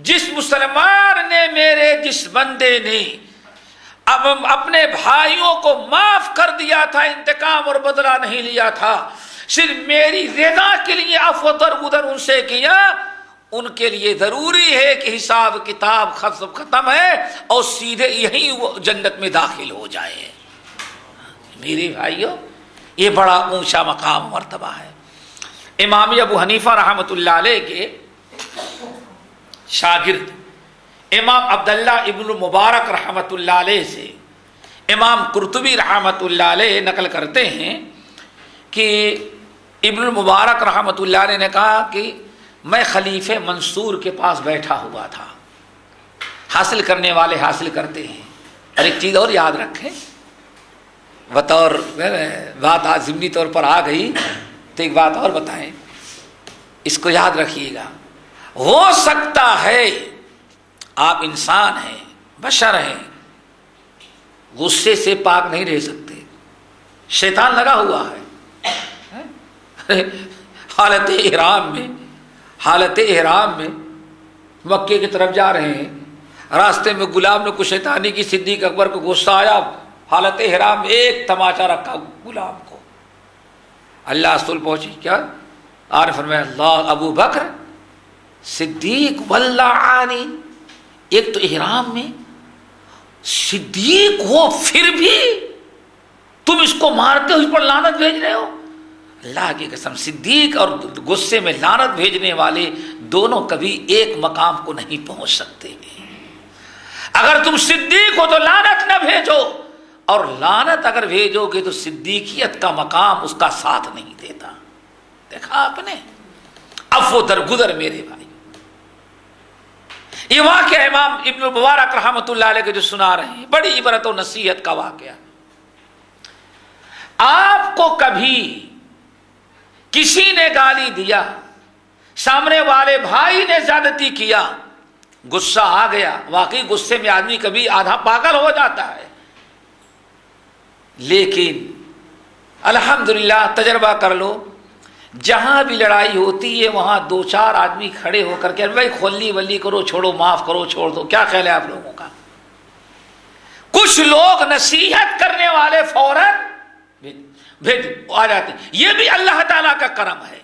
جس مسلمان نے، میرے جس بندے نے اب اپنے بھائیوں کو معاف کر دیا تھا، انتقام اور بدلہ نہیں لیا تھا، صرف میری رضا کے لیے عفو درگزر ان سے کیا، ان کے لیے ضروری ہے کہ حساب کتاب ختم ہے اور سیدھے یہیں وہ جنت میں داخل ہو جائے. میرے بھائیوں، یہ بڑا اونچا مقام مرتبہ ہے. امام ابو حنیفہ رحمۃ اللہ علیہ کے شاگرد امام عبداللہ ابن مبارک رحمۃ اللہ علیہ سے امام قرطبی رحمۃ اللہ علیہ نقل کرتے ہیں کہ ابن مبارک رحمۃ اللہ علیہ نے کہا کہ میں خلیفہ منصور کے پاس بیٹھا ہوا تھا. حاصل کرنے والے حاصل کرتے ہیں. اور ایک چیز اور یاد رکھیں، بطور بات ضمنی طور پر آ گئی تو ایک بات اور بتائیں، اس کو یاد رکھیے گا. ہو سکتا ہے آپ انسان ہیں، بشر ہیں، غصے سے پاک نہیں رہ سکتے، شیطان لگا ہوا ہے. حالت احرام میں مکے کی طرف جا رہے ہیں، راستے میں غلام نے کچھ شیطانی کی، صدیق اکبر کو غصہ آیا، حالت احرام میں ایک تماچا رکھا غلام کو. اللہ رسول پہنچی، کیا آپ نے فرمایا اللہ ابو بکر صدیق واللعانی، ایک تو احرام میں صدیق ہو پھر بھی تم اس کو مارتے ہو، اس پر لعنت بھیج رہے ہو. اللہ کی قسم، صدیق اور غصے میں لعنت بھیجنے والے دونوں کبھی ایک مقام کو نہیں پہنچ سکتے. اگر تم صدیق ہو تو لعنت نہ بھیجو، اور لعنت اگر بھیجو گے تو صدیقیت کا مقام اس کا ساتھ نہیں دیتا. دیکھا آپ نے، عفو درگزر. میرے بھائی، یہ واقعہ امام ابن مبارک رحمۃ اللہ علیہ کے جو سنا رہے ہیں، بڑی عبرت و نصیحت کا واقعہ. آپ کو کبھی کسی نے گالی دیا، سامنے والے بھائی نے زیادتی کیا، غصہ آ گیا، واقعی غصے میں آدمی کبھی آدھا پاگل ہو جاتا ہے، لیکن الحمدللہ تجربہ کر لو جہاں بھی لڑائی ہوتی ہے وہاں 2-4 آدمی کھڑے ہو کر کے بھائی کھولی ولی کرو، چھوڑو، معاف کرو، چھوڑ دو. کیا خیال ہے آپ لوگوں کا؟ کچھ لوگ نصیحت کرنے والے فوراً بھیج آ جاتے ہیں. یہ بھی اللہ تعالیٰ کا کرم ہے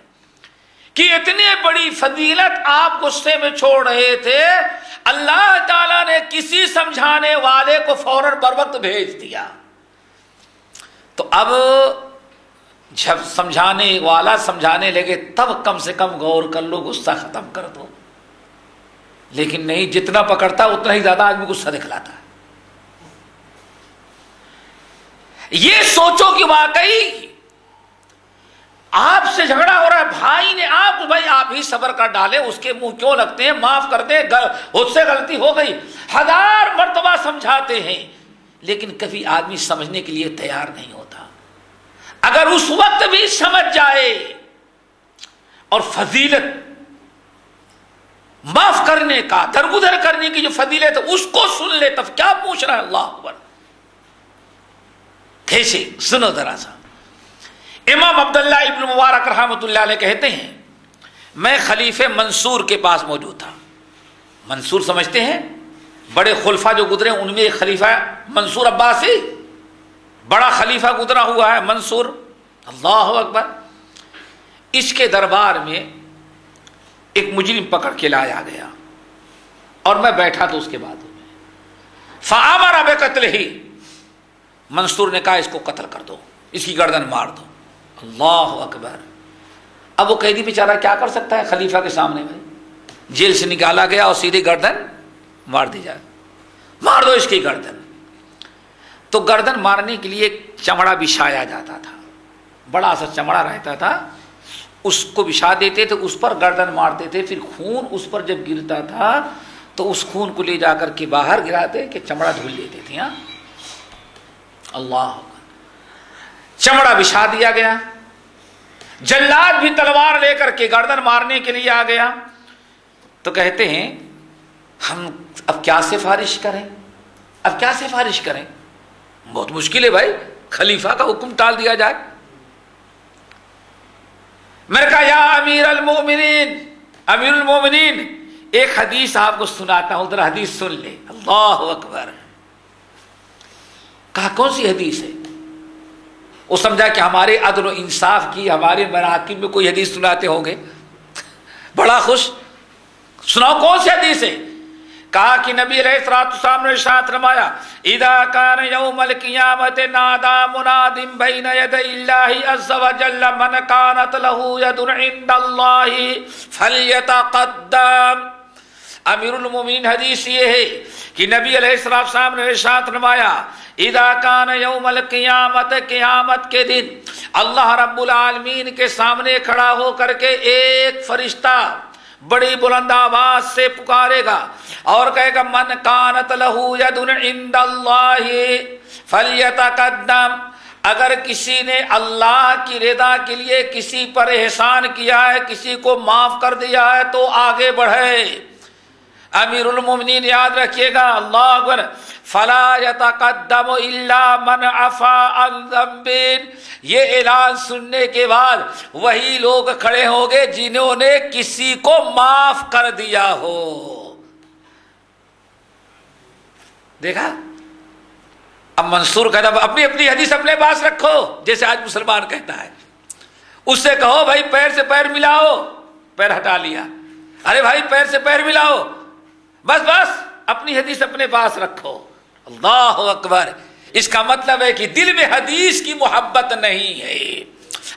کہ اتنی بڑی فضیلت آپ غصے میں چھوڑ رہے تھے، اللہ تعالیٰ نے کسی سمجھانے والے کو فوراً بر وقت بھیج دیا. تو اب جب سمجھانے والا سمجھانے لگے تب کم سے کم غور کر لو، غصہ ختم کر دو. لیکن نہیں، جتنا پکڑتا اتنا ہی زیادہ آدمی غصہ دکھلاتا ہے. یہ سوچو کہ واقعی آپ سے جھگڑا ہو رہا ہے، بھائی نے آپ ہی صبر کر ڈالے، اس کے منہ کیوں لگتے ہیں، معاف کر دیں، اس سے غلطی ہو گئی. 1000 مرتبہ سمجھاتے ہیں لیکن کبھی آدمی سمجھنے کے لیے تیار نہیں ہوتا. اگر اس وقت بھی سمجھ جائے اور فضیلت معاف کرنے کا، درگزر کرنے کی جو فضیلت ہے اس کو سن لے تب کیا پوچھ رہا ہے. اللہ اکبر. کیسے؟ سنو ذرا سا. امام عبداللہ ابن مبارک رحمۃ اللہ علیہ کہتے ہیں میں خلیفہ منصور کے پاس موجود تھا. منصور سمجھتے ہیں؟ بڑے خلفاء جو گزرے ان میں ایک خلیفہ منصور عباسی، بڑا خلیفہ گزرا ہوا ہے منصور. اللہ اکبر. اس کے دربار میں ایک مجرم پکڑ کے لایا گیا اور میں بیٹھا تو اس کے بعد فآمر بقتلہ. منصور نے کہا اس کو قتل کر دو، اس کی گردن مار دو. اللہ اکبر. اب وہ قیدی بیچارہ کیا کر سکتا ہے خلیفہ کے سامنے میں؟ جیل سے نکالا گیا اور سیدھی گردن مار دی جائے. مار دو اس کی گردن. تو گردن مارنے کے لیے ایک چمڑا بچھایا جاتا تھا، بڑا سا چمڑا رہتا تھا، اس کو بچھا دیتے تھے، اس پر گردن مارتے تھے. پھر خون اس پر جب گرتا تھا تو اس خون کو لے جا کر کے باہر گراتے کہ چمڑا دھل لیتے تھے. اللہ. چمڑا بچھا دیا گیا. جلاد بھی تلوار لے کر کے گردن مارنے کے لیے آ گیا. تو کہتے ہیں ہم اب کیا سفارش کریں، اب کیا سفارش کریں؟ بہت مشکل ہے بھائی، خلیفہ کا حکم ٹال دیا جائے. میں نے کہا یا امیر المومنین، امیر المومنین ایک حدیث آپ کو سناتا ہوں، ذرا حدیث سن لے. اللہ اکبر. کہا کون سی حدیث ہے؟ وہ سمجھا کہ ہمارے عدل و انصاف کی، ہمارے مناقب میں کوئی حدیث سناتے ہوں گے. بڑا خوش. سناؤ کون سی حدیث ہے؟ کہا کہ نبی علیہ الصلوۃ والسلام نے ارشاد فرمایا اذا کان یوم القیامت نادى مناد بین یدی اللہ عز وجل من کانت له ید عند اللہ فلیتقدم. امیر المومنین حدیث یہ ہے کہ نبی علیہ الصلوۃ والسلام نے ارشاد فرمایا اذا کان یوم القیامت، قیامت کے دن اللہ رب العالمین کے سامنے کھڑا ہو کر کے ایک فرشتہ بڑی بلند آواز سے پکارے گا اور کہے گا من کانت لہ ید عند اللہ فلیتقدم. اگر کسی نے اللہ کی رضا کے لیے کسی پر احسان کیا ہے، کسی کو معاف کر دیا ہے تو آگے بڑھے. امیر المومنین یاد رکھیے گا. اللہ اکبر. فلا یتقدم الا من عفا عن ذنب. یہ اعلان سننے کے بعد وہی لوگ کھڑے ہوں گے جنہوں نے کسی کو معاف کر دیا ہو. دیکھا؟ اب منصور کہتا اپنی اپنی حدیث اپنے پاس رکھو، جیسے آج مسلمان کہتا ہے. اس سے کہو بھائی پیر سے پیر ملاؤ، پیر ہٹا لیا. ارے بھائی پیر سے پیر ملاؤ، بس اپنی حدیث اپنے پاس رکھو. اللہ اکبر. اس کا مطلب ہے کہ دل میں حدیث کی محبت نہیں ہے،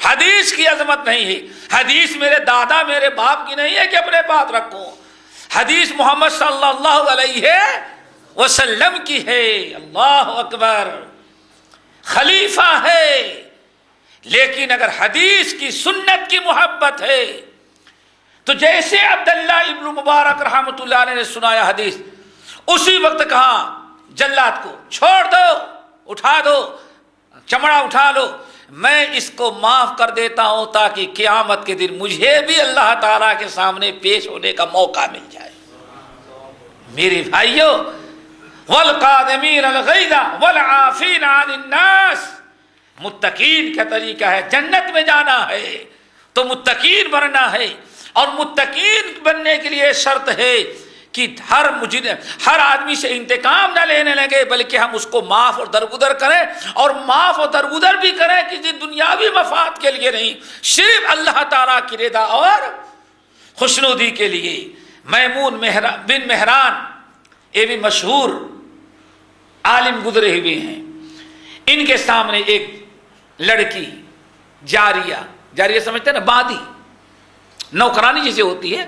حدیث کی عظمت نہیں ہے. حدیث میرے دادا میرے باپ کی نہیں ہے کہ اپنے پاس رکھو. حدیث محمد صلی اللہ علیہ وسلم کی ہے. اللہ اکبر. خلیفہ ہے، لیکن اگر حدیث کی سنت کی محبت ہے تو جیسے عبداللہ ابن مبارک رحمۃ اللہ علیہ نے سنایا حدیث، اسی وقت کہا جلاد کو چھوڑ دو، اٹھا دو، چمڑا اٹھا لو، میں اس کو معاف کر دیتا ہوں تاکہ قیامت کے دن مجھے بھی اللہ تعالیٰ کے سامنے پیش ہونے کا موقع مل جائے. میرے بھائیو، والقادمین الغیظ والعافین عن الناس، متقین کا طریقہ ہے جنت میں جانا ہے تو متقین بننا ہے، اور متقین بننے کے لیے شرط ہے کہ ہر آدمی سے انتقام نہ لینے لگے، بلکہ ہم اس کو معاف اور درگزر کریں، اور معاف اور درگزر بھی کریں کسی دنیاوی مفاد کے لیے نہیں، صرف اللہ تعالیٰ کی رضا اور خوشنودی کے لیے۔ میمون بن مہران یہ بھی مشہور عالم گزرے ہوئے ہیں، ان کے سامنے ایک لڑکی جاریہ سمجھتے ہیں نا، بادی نوکرانی جیسے ہوتی ہے،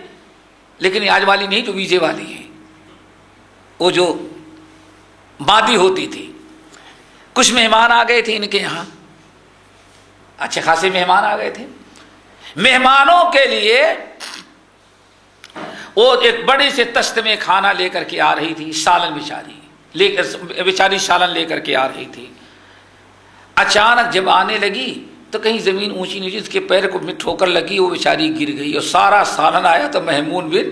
لیکن یہ آج والی نہیں جو ویزے والی ہے، وہ جو بادی ہوتی تھی۔ کچھ مہمان آ گئے تھے ان کے یہاں، اچھے خاصے مہمان آ گئے تھے۔ مہمانوں کے لیے وہ ایک بڑے سے تشت میں کھانا لے کر کے آ رہی تھی، سالن بیچاری سالن لے کر کے آ رہی تھی۔ اچانک جب آنے لگی تو کہیں زمین اونچی نیچی، اس کے پیر کو ٹھوکر لگی، وہ بیچاری گر گئی، اور سارا سالن آیا تو میمون بن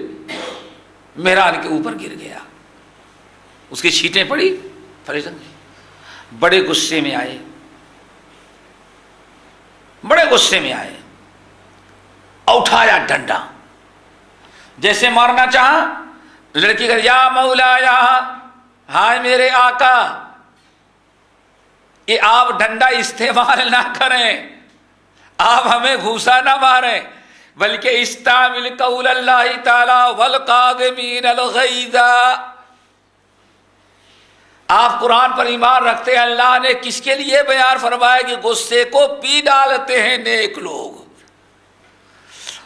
مہران کے اوپر گر گیا، اس کی چھینٹیں پڑی، بڑے غصے میں آئے، اٹھایا ڈنڈا، جیسے مارنا چاہا، لڑکی کہا یا مولا یا ہائے میرے آقا، یہ آپ ڈنڈا استعمال نہ کریں، آپ ہمیں گھوسا نہ ماریں، بلکہ استعمل قول اللہ تعالی والقاذمین الغیظ۔ آپ قرآن پر ایمان رکھتے ہیں، اللہ نے کس کے لیے بیان فرمایا کہ غصے کو پی ڈالتے ہیں نیک لوگ۔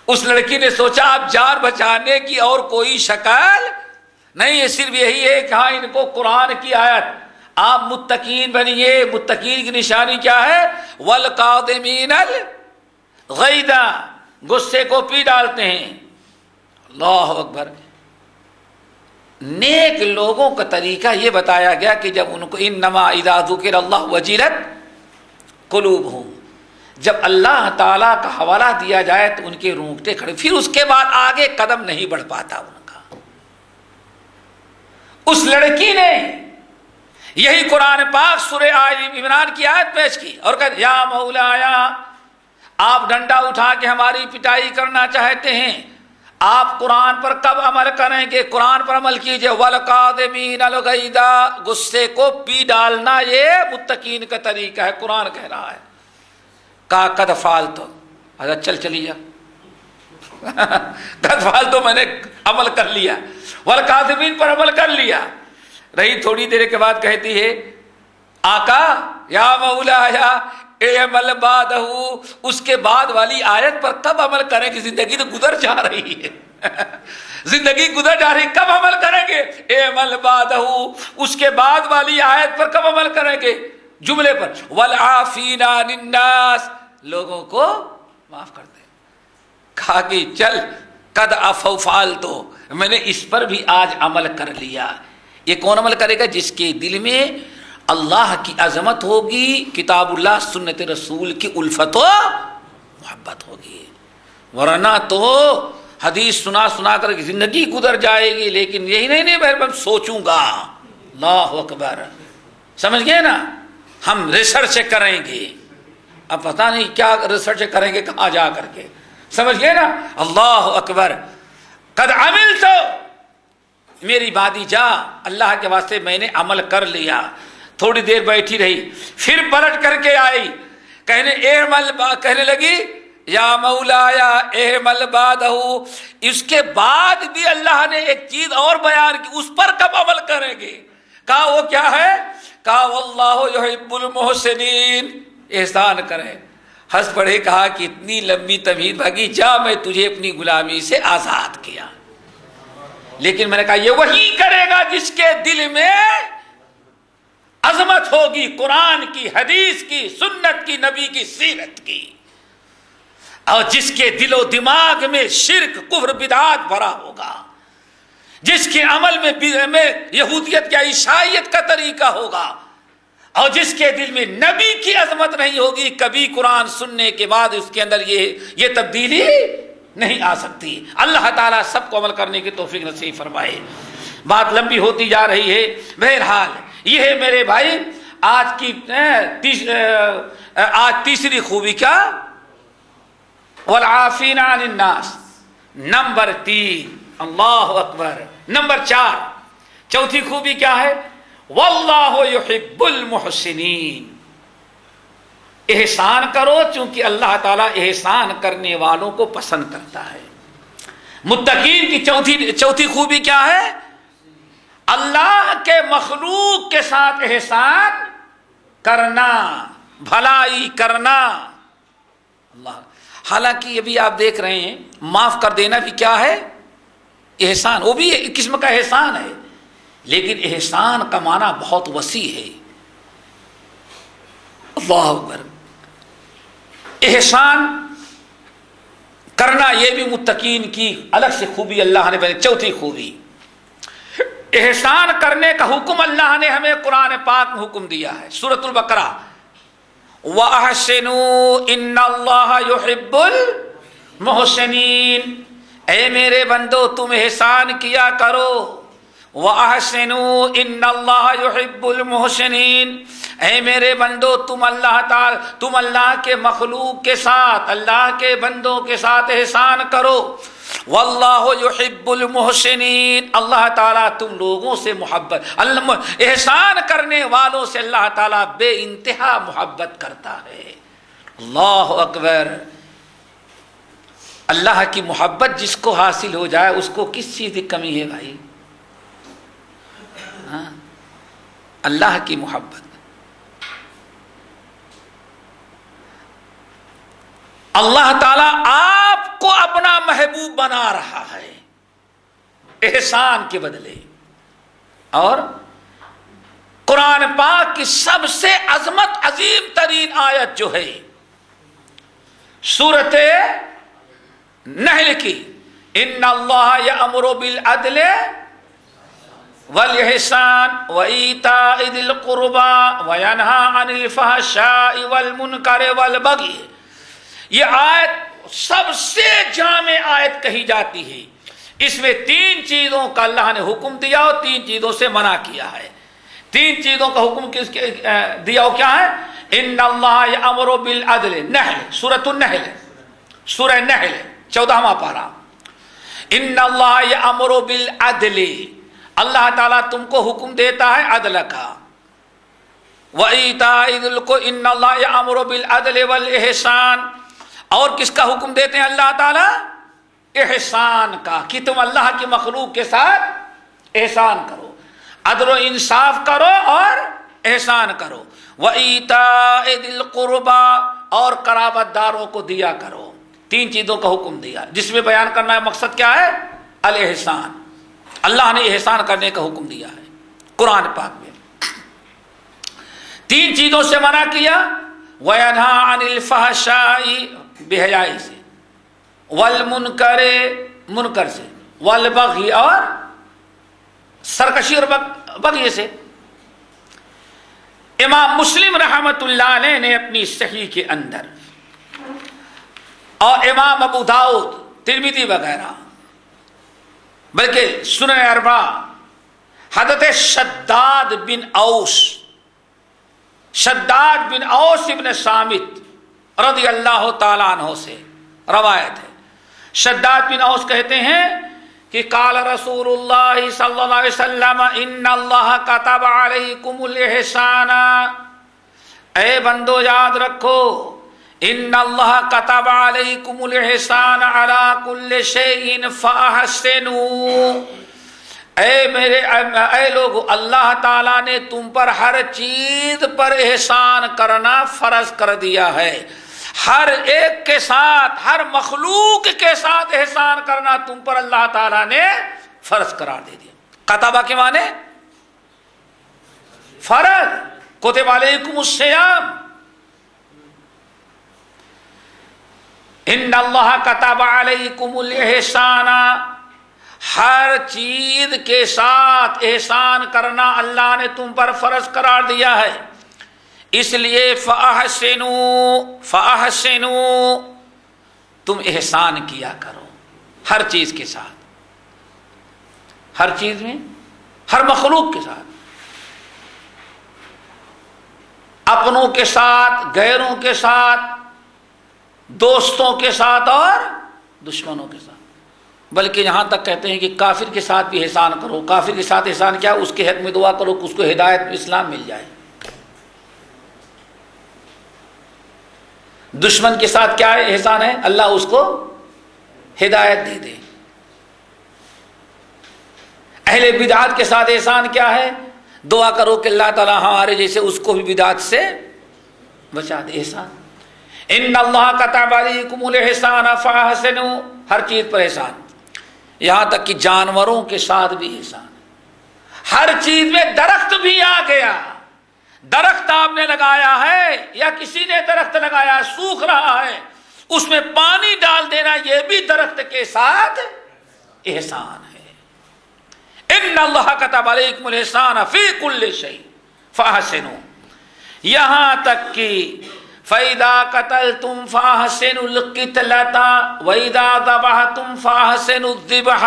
اس لڑکی نے سوچا آپ جان بچانے کی اور کوئی شکل نہیں، یہ صرف یہی ہے کہ ہاں ان کو قرآن کی آیت، آپ متقین بنیے۔ متقین کی نشانی کیا ہے؟ والقاذمین الغیظ، غصے کو پی ڈالتے ہیں۔ اللہ اکبر۔ نیک لوگوں کا طریقہ یہ بتایا گیا کہ جب ان کو انما اذا ذکر اللہ وجلت قلوبہم، جب اللہ تعالیٰ کا حوالہ دیا جائے تو ان کے رونگٹے کھڑے، پھر اس کے بعد آگے قدم نہیں بڑھ پاتا ان کا۔ اس لڑکی نے یہی قرآن پاک سورہ آل عمران کی آیت پیش کی اور کہا یا مولایا، آپ ڈنڈا اٹھا کے ہماری پٹائی کرنا چاہتے ہیں، آپ قرآن پر کب عمل کریں گے؟ قرآن پر عمل کیجئے۔ والقاذمین الغیظ، غصے کو پی ڈالنا یہ متقین کا طریقہ ہے، قرآن کہہ رہا ہے۔ کہا قد فعلت، چل چلی جا، قد فعلت، میں نے عمل کر لیا، والقاذمین پر عمل کر لیا۔ رہی تھوڑی دیر کے بعد کہتی ہے آقا یا مولایا اعمل بعدہ، اس کے بعد والی آیت پر کب عمل کریں گے؟ زندگی تو گزر جا رہی ہے، زندگی گزر جا رہی، کب عمل کریں گے؟ اعمل بعدہ، اس کے بعد والی آیت پر کب عمل کریں گے؟ جملے پر والعافین عن الناس، لوگوں کو معاف کر دیں۔ کہا کہ چل قد عفو فعلت، میں نے اس پر بھی آج عمل کر لیا۔ یہ کون عمل کرے گا؟ جس کے دل میں اللہ کی عظمت ہوگی، کتاب اللہ سنت رسول کی الفت و محبت ہوگی، ورنہ تو حدیث سنا کر زندگی گزر جائے گی، لیکن یہی نہیں میں سوچوں گا۔ اللہ اکبر، سمجھ گئے نا؟ ہم ریسرچ کریں گے، اب پتہ نہیں کیا ریسرچ کریں گے کہاں جا کر کے، سمجھ گئے نا؟ اللہ اکبر۔ قد عملت، میری بادی جا، اللہ کے واسطے میں نے عمل کر لیا۔ تھوڑی دیر بیٹھی رہی، پھر پلٹ کر کے آئی، کہنے لگی یا مولایا اعمل بعدہ، اس کے بعد بھی اللہ نے ایک چیز اور بیان کی، اس پر کب عمل کریں گے؟ کہا وہ کیا ہے؟ کہا واللہ یحب المحسنین، احسان کریں۔ ہنس پڑے، کہا کہ اتنی لمبی تمہید بھاگی، جا میں تجھے اپنی غلامی سے آزاد کیا۔ لیکن میں نے کہا یہ وہی کرے گا جس کے دل میں عظمت ہوگی، قرآن کی، حدیث کی، سنت کی، نبی کی سیرت کی، اور جس کے دل و دماغ میں شرک، کفر، بدعات بھرا ہوگا، جس کے عمل میں یہودیت یا عیسائیت کا طریقہ ہوگا، اور جس کے دل میں نبی کی عظمت نہیں ہوگی، کبھی قرآن سننے کے بعد اس کے اندر یہ تبدیلی نہیں آ سکتی۔ اللہ تعالیٰ سب کو عمل کرنے کی توفیق نصیب فرمائے۔ بات لمبی ہوتی جا رہی ہے، بہرحال یہ ہے میرے بھائی آج تیسری خوبی کا والعافین عن الناس. نمبر 3 اللہ اکبر. نمبر 4 چوتھی خوبی کیا ہے؟ واللہ یحب المحسنین. احسان کرو چونکہ اللہ تعالیٰ احسان کرنے والوں کو پسند کرتا ہے. متقین کی چوتھی خوبی کیا ہے؟ اللہ کے مخلوق کے ساتھ احسان کرنا، بھلائی کرنا. اللہ، حالانکہ یہ بھی آپ دیکھ رہے ہیں معاف کر دینا بھی کیا ہے؟ احسان. وہ بھی ایک قسم کا احسان ہے، لیکن احسان کا معنی بہت وسیع ہے. اللہ اکبر. احسان کرنا یہ بھی متقین کی الگ سے خوبی اللہ نے بیان. چوتھی خوبی احسان کرنے کا حکم اللہ نے ہمیں قرآن پاک میں حکم دیا ہے. سورۃ البقرہ وَأَحْسِنُوا إِنَّ اللَّهَ يُحِبُّ الْمُحْسِنِينَ. اے میرے بندو تم احسان کیا کرو. وَأَحْسِنُوا إِنَّ اللَّهَ يُحِبُّ الْمُحْسِنِينَ. اے میرے بندو تم اللہ کے مخلوق کے ساتھ، اللہ کے بندوں کے ساتھ احسان کرو. واللہ یحب المحسنین. اللہ تعالیٰ تم لوگوں سے محبت، احسان کرنے والوں سے اللہ تعالیٰ بے انتہا محبت کرتا ہے. اللہ اکبر. اللہ کی محبت جس کو حاصل ہو جائے اس کو کس چیز کی کمی ہے بھائی؟ اللہ کی محبت. اللہ تعالیٰ آپ کو اپنا محبوب بنا رہا ہے احسان کے بدلے. اور قرآن پاک کی سب سے عظمت عظیم ترین آیت جو ہے سورۃ نحل کی، ان اللہ یأمر بالعدل والاحسان وایتاء ذی القربى وینہی عن الفحشاء والمنکر والبغی. یہ آیت سب سے جامع آیت کہی جاتی ہے. اس میں 3 چیزوں کا اللہ نے حکم دیا اور 3 چیزوں سے منع کیا ہے. 3 چیزوں کا حکم کس دیا ہو کیا ہے؟ ان اللہ یأمر بالعدل. نحل، سورۃ النحل، سورہ نحل 14واں پارہ. ان اللہ یأمر بالعدل. اللہ تعالیٰ تم کو حکم دیتا ہے عدل کا. وایتاء ذی القربى. ان اللہ یأمر بالعدل والاحسان. اور کس کا حکم دیتے ہیں اللہ تعالیٰ؟ احسان کا، کہ تم اللہ کی مخلوق کے ساتھ احسان کرو، عدل و انصاف کرو اور احسان کرو. وایتاء ذی القربى. اور قرابت داروں کو دیا کرو. 3 چیزوں کا حکم دیا جس میں بیان کرنا ہے مقصد کیا ہے؟ الاحسان. اللہ نے احسان کرنے کا حکم دیا ہے قرآن پاک میں. 3 چیزوں سے منع کیا. وینہی عن الفحشاء، بے حیائی سے، والمنکر، منکر سے، والبغی، اور سرکشی اور بغی سے. امام مسلم رحمۃ اللہ علیہ نے اپنی صحیح کے اندر، اور امام ابو داؤد، ترمذی وغیرہ، بلکہ سنن اربعہ، حضرت شداد بن اوس ابن صامت رضی اللہ تعالیٰ عنہ سے روایت ہے. شداد بن اوس کہتے ہیں کہ قال رسول اللہ صلی اللہ علیہ وسلم ان اللہ کتب علیکم الاحسان. اے بندو یاد رکھو، ان اللہ کتب علیکم الاحسان علی کل شیء فاحسنوا. اے لوگو، اللہ تعالیٰ نے تم پر ہر چیز پر احسان کرنا فرض کر دیا ہے. ہر ایک کے ساتھ، ہر مخلوق کے ساتھ احسان کرنا تم پر اللہ تعالیٰ نے فرض قرار دے دیا. کتبہ کے معنی فرض. کتب علیکم الصیام. ان اللہ کتب علیکم الاحسان. ہر چیز کے ساتھ احسان کرنا اللہ نے تم پر فرض قرار دیا ہے. اس لیے فاحسنوا، تم احسان کیا کرو ہر چیز کے ساتھ، ہر چیز میں، ہر مخلوق کے ساتھ، اپنوں کے ساتھ، غیروں کے ساتھ، دوستوں کے ساتھ اور دشمنوں کے ساتھ، بلکہ یہاں تک کہتے ہیں کہ کافر کے ساتھ بھی احسان کرو۔ کافر کے ساتھ احسان کیا؟ اس کے حق میں دعا کرو کہ اس کو ہدایت اسلام مل جائے۔ دشمن کے ساتھ کیا ہے احسان ہے؟ اللہ اس کو ہدایت دے دے۔ اہل بدعات کے ساتھ احسان کیا ہے؟ دعا کرو کہ اللہ تعالیٰ ہمارے جیسے اس کو بھی بدعات سے بچا دے۔ احسان، ان اللہ کتب علیکم الاحسان فاحسنوا، ہر چیز پر احسان، یہاں تک کہ جانوروں کے ساتھ بھی احسان۔ ہر چیز میں درخت بھی آ گیا، درخت آپ نے لگایا ہے یا کسی نے درخت لگایا سوکھ رہا ہے، اس میں پانی ڈال دینا یہ بھی درخت کے ساتھ احسان ہے۔ ان اللہ کتب علیکم الاحسان فی کل شیء فاحسنوا، یہاں تک کہ فَإِذَا قَتَلْتُمْ فَأَحْسِنُوا الْقِتْلَةَ وَإِذَا ذَبَحْتُمْ فَأَحْسِنُوا الذِّبْحَ،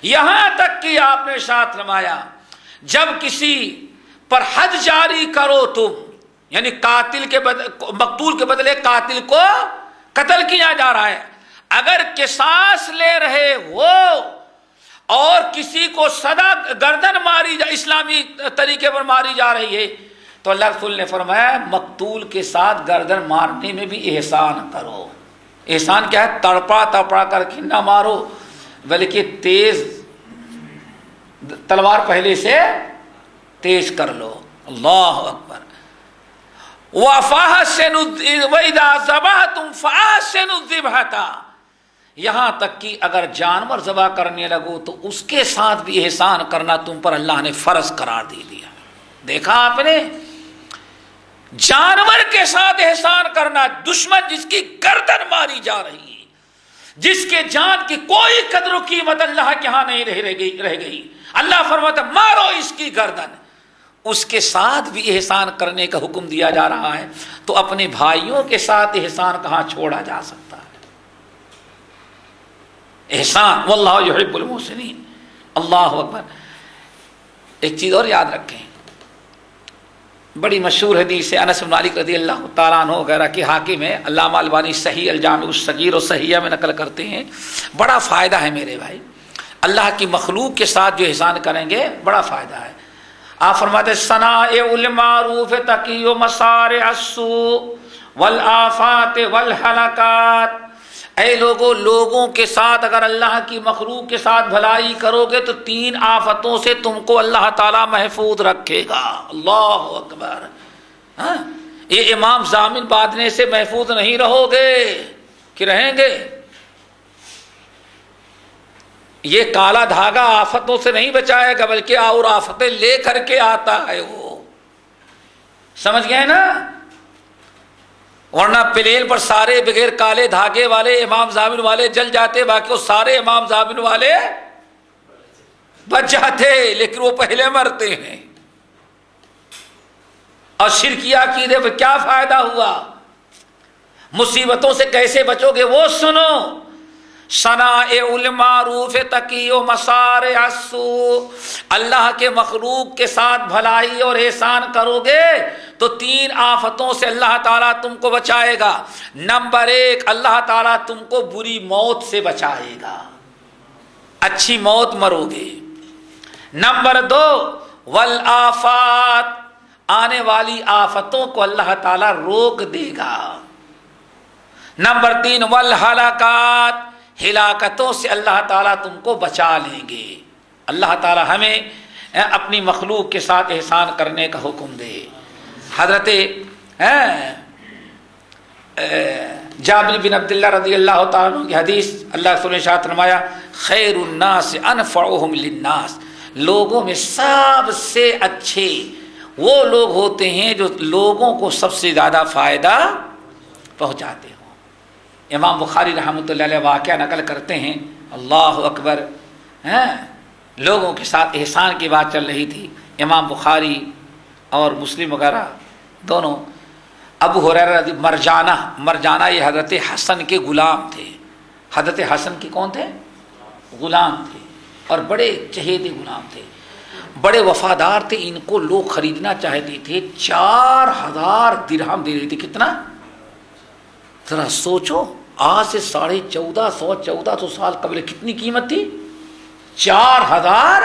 یہاں تک کہ آپ نے ارشاد فرمایا جب کسی پر حد جاری کرو تم، یعنی قاتل کے مقتول کے بدلے قاتل کو قتل کیا جا رہا ہے، اگر قصاص لے رہے ہو اور کسی کو سدا گردن ماری اسلامی طریقے پر ماری جا رہی ہے تو اللہ رسول نے فرمایا مقتول کے ساتھ گردن مارنے میں بھی احسان کرو۔ احسان کیا ہے؟ تڑپا تڑپا کر کے نہ مارو، بلکہ تیز تلوار پہلے سے تیز کر لو۔ اللہ اکبر۔ وَإِذَا ذَبَحْتُمْ فَأَحْسِنُوا الذِّبْحَةَ، یہاں تک کہ اگر جانور ذبح کرنے لگو تو اس کے ساتھ بھی احسان کرنا تم پر اللہ نے فرض قرار دے دیا۔ دیکھا آپ نے، جانور کے ساتھ احسان کرنا، دشمن جس کی گردن ماری جا رہی ہے، جس کے جان کی کوئی قدر و قیمت اللہ کے ہاں نہیں رہ گئی، اللہ فرماتا مارو اس کی گردن، اس کے ساتھ بھی احسان کرنے کا حکم دیا جا رہا ہے، تو اپنے بھائیوں کے ساتھ احسان کہاں چھوڑا جا سکتا ہے؟ احسان، واللہ یحب المحسنین۔ اللہ اکبر۔ ایک چیز اور یاد رکھیں، بڑی مشہور حدیث ہے انس بن مالک رضی اللہ تعالیٰ عنہ وغیرہ کی حاکم ہے، علامہ البانی صحیح الجامع الصغیر اور صحیحہ میں نقل کرتے ہیں، بڑا فائدہ ہے میرے بھائی، اللہ کی مخلوق کے ساتھ جو احسان کریں گے بڑا فائدہ ہے۔ آپ فرماتے صنائع المعروف تقی مصارع السوء والآفات والہلاکات، اے لوگوں کے ساتھ اگر اللہ کی مخلوق کے ساتھ بھلائی کرو گے تو 3 آفتوں سے تم کو اللہ تعالیٰ محفوظ رکھے گا۔ اللہ اکبر۔ یہ امام ضامن باندھنے سے محفوظ نہیں رہو گے کہ رہیں گے، یہ کالا دھاگا آفتوں سے نہیں بچائے گا بلکہ اور آفتیں لے کر کے آتا ہے وہ، سمجھ گئے نا؟ ورنہ پلین پر سارے بغیر کالے دھاگے والے امام ضامن والے جل جاتے، باقی وہ سارے امام ضامن والے بچ جاتے، لیکن وہ پہلے مرتے ہیں۔ اور شرکیہ عقیدے پہ کیا فائدہ ہوا؟ مصیبتوں سے کیسے بچو گے وہ سنو۔ صنائع المعروف تقی مصارع السوء، اللہ کے مخلوق کے ساتھ بھلائی اور احسان کرو گے تو 3 آفتوں سے اللہ تعالیٰ تم کو بچائے گا۔ نمبر 1، اللہ تعالیٰ تم کو بری موت سے بچائے گا، اچھی موت مرو گے۔ نمبر 2، والآفات، آنے والی آفتوں کو اللہ تعالیٰ روک دے گا۔ نمبر 3، والہلاکات، ہلاکتوں سے اللہ تعالیٰ تم کو بچا لیں گے۔ اللہ تعالیٰ ہمیں اپنی مخلوق کے ساتھ احسان کرنے کا حکم دے۔ حضرت جابر بن عبداللہ رضی اللہ تعالیٰ عنہ کی حدیث، اللہ رسول نے ارشاد فرمایا خیر الناس انفعهم للناس، لوگوں میں سب سے اچھے وہ لوگ ہوتے ہیں جو لوگوں کو سب سے زیادہ فائدہ پہنچاتے ہوں۔ امام بخاری رحمۃ اللہ علیہ واقعہ نقل کرتے ہیں، اللہ اکبر، لوگوں کے ساتھ احسان کی بات چل رہی تھی، امام بخاری اور مسلم وغیرہ دونوں، ابو ہریرہ مرجانہ یہ حضرت حسن کے غلام تھے۔ حضرت حسن کے کون تھے؟ غلام تھے، اور بڑے چہیتے غلام تھے، بڑے وفادار تھے، ان کو لوگ خریدنا چاہتے تھے، 4000 درہم دے رہے تھے۔ کتنا؟ ذرا سوچو آج سے 1450 سال قبل کتنی قیمت تھی؟ 4000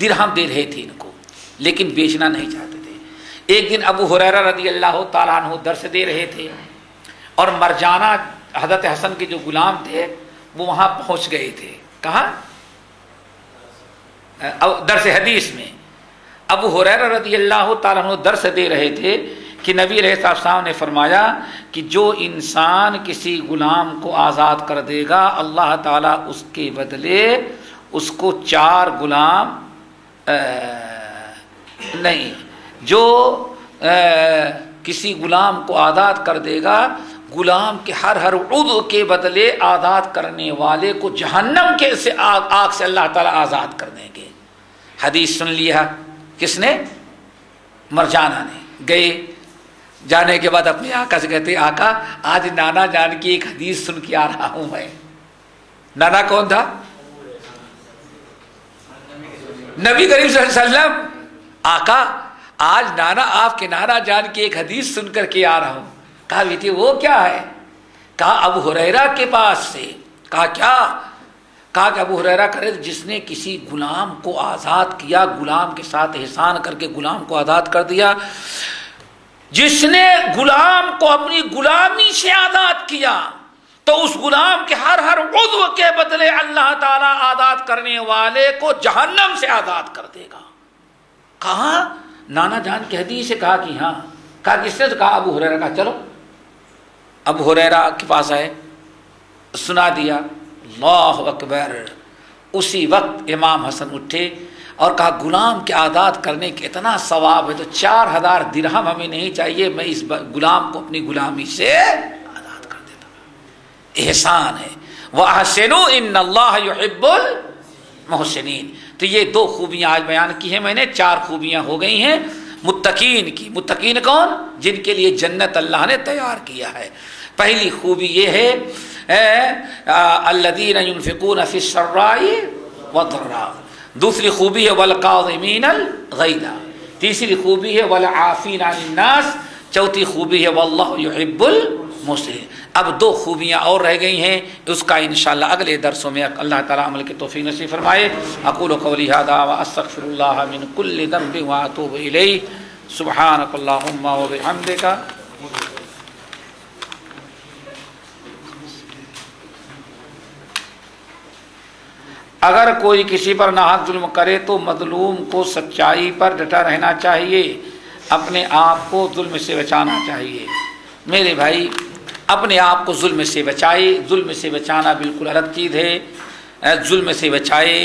درہم دے رہے تھے ان کو، لیکن بیچنا نہیں چاہتے تھے۔ ایک دن ابو ہریرہ رضی اللہ تعالیٰ عنہ درس دے رہے تھے اور مرجانہ حضرت حسن کے جو غلام تھے وہ وہاں پہنچ گئے تھے۔ کہاں؟ درس حدیث میں ابو ہریرہ رضی اللہ تعالیٰ عنہ درس دے رہے تھے کہ نبی علیہ السلام نے فرمایا کہ جو انسان کسی غلام کو آزاد کر دے گا اللہ تعالیٰ اس کے بدلے اس کو 4 غلام نہیں، جو کسی غلام کو آزاد کر دے گا غلام کے ہر عضو کے بدلے آزاد کرنے والے کو جہنم کے سے آگ سے اللہ تعالیٰ آزاد کر دیں گے۔ حدیث سن لیا کس نے؟ مرجانہ نے۔ گئے، جانے کے بعد اپنے آقا سے کہتے آقا آج نانا جان کی ایک حدیث سن کے آ رہا ہوں میں۔ نانا کون تھا؟ نبی کریم صلی اللہ علیہ وسلم۔ آقا آج نانا آپ کے نانا جان کی ایک حدیث سن کر کے آ رہا ہوں۔ کہا بیٹی وہ کیا ہے؟ کہا ابو ہریرہ کے پاس سے۔ کہا کیا؟ کہا کہ ابو ہریرہ کرے جس نے کسی غلام کو آزاد کیا، غلام کے ساتھ احسان کر کے غلام کو آزاد کر دیا، جس نے غلام کو اپنی غلامی سے آزاد کیا تو اس غلام کے ہر عضو کے بدلے اللہ تعالیٰ آزاد کرنے والے کو جہنم سے آزاد کر دے گا۔ کہا نانا جان کی حدیث سے؟ کہا کہ ہاں۔ کہا کس نے؟ کہا ابو ہریرہ۔ کا چلو ابو ہریرہ کے پاس آئے، سنا دیا۔ اللہ اکبر۔ اسی وقت امام حسن اٹھے اور کہا غلام کے آزاد کرنے کے اتنا ثواب ہے تو 4000 درہم ہمیں نہیں چاہیے، میں اس غلام کو اپنی غلامی سے آزاد کر دیتا ہوں۔ احسان ہے۔ وَأَحْسِنُوا إِنَّ اللَّهَ يُحِبُّ الْمُحْسِنِينَ۔ تو یہ 2 خوبیاں آج بیان کی ہیں میں نے، 4 خوبیاں ہو گئی ہیں متقین کی۔ متقین کون؟ جن کے لیے جنت اللہ نے تیار کیا ہے۔ پہلی خوبی یہ ہے الذین ينفقون فی السراء والضراء۔ دوسری خوبی ہے والکاظمین الغیظ۔ تیسری خوبی ہے والعافین عن الناس۔ چوتھی خوبی ہے واللہ یحب المحسنین۔ اب 2 خوبیاں اور رہ گئی ہیں، اس کا انشاءاللہ اگلے درسوں میں اللہ تعالیٰ عمل کی توفیق نصیب فرمائے۔ اقول قولی ھذا واستغفر اللہ من کل ذنب واتوب الیہ۔ سبحانک اللہم وبحمدک۔ اگر کوئی کسی پر ناحق ظلم کرے تو مظلوم کو سچائی پر ڈٹا رہنا چاہیے، اپنے آپ کو ظلم سے بچانا چاہیے۔ میرے بھائی اپنے آپ کو ظلم سے بچائے۔ ظلم سے بچانا بالکل الگ چیز ہے۔ ظلم سے بچائے،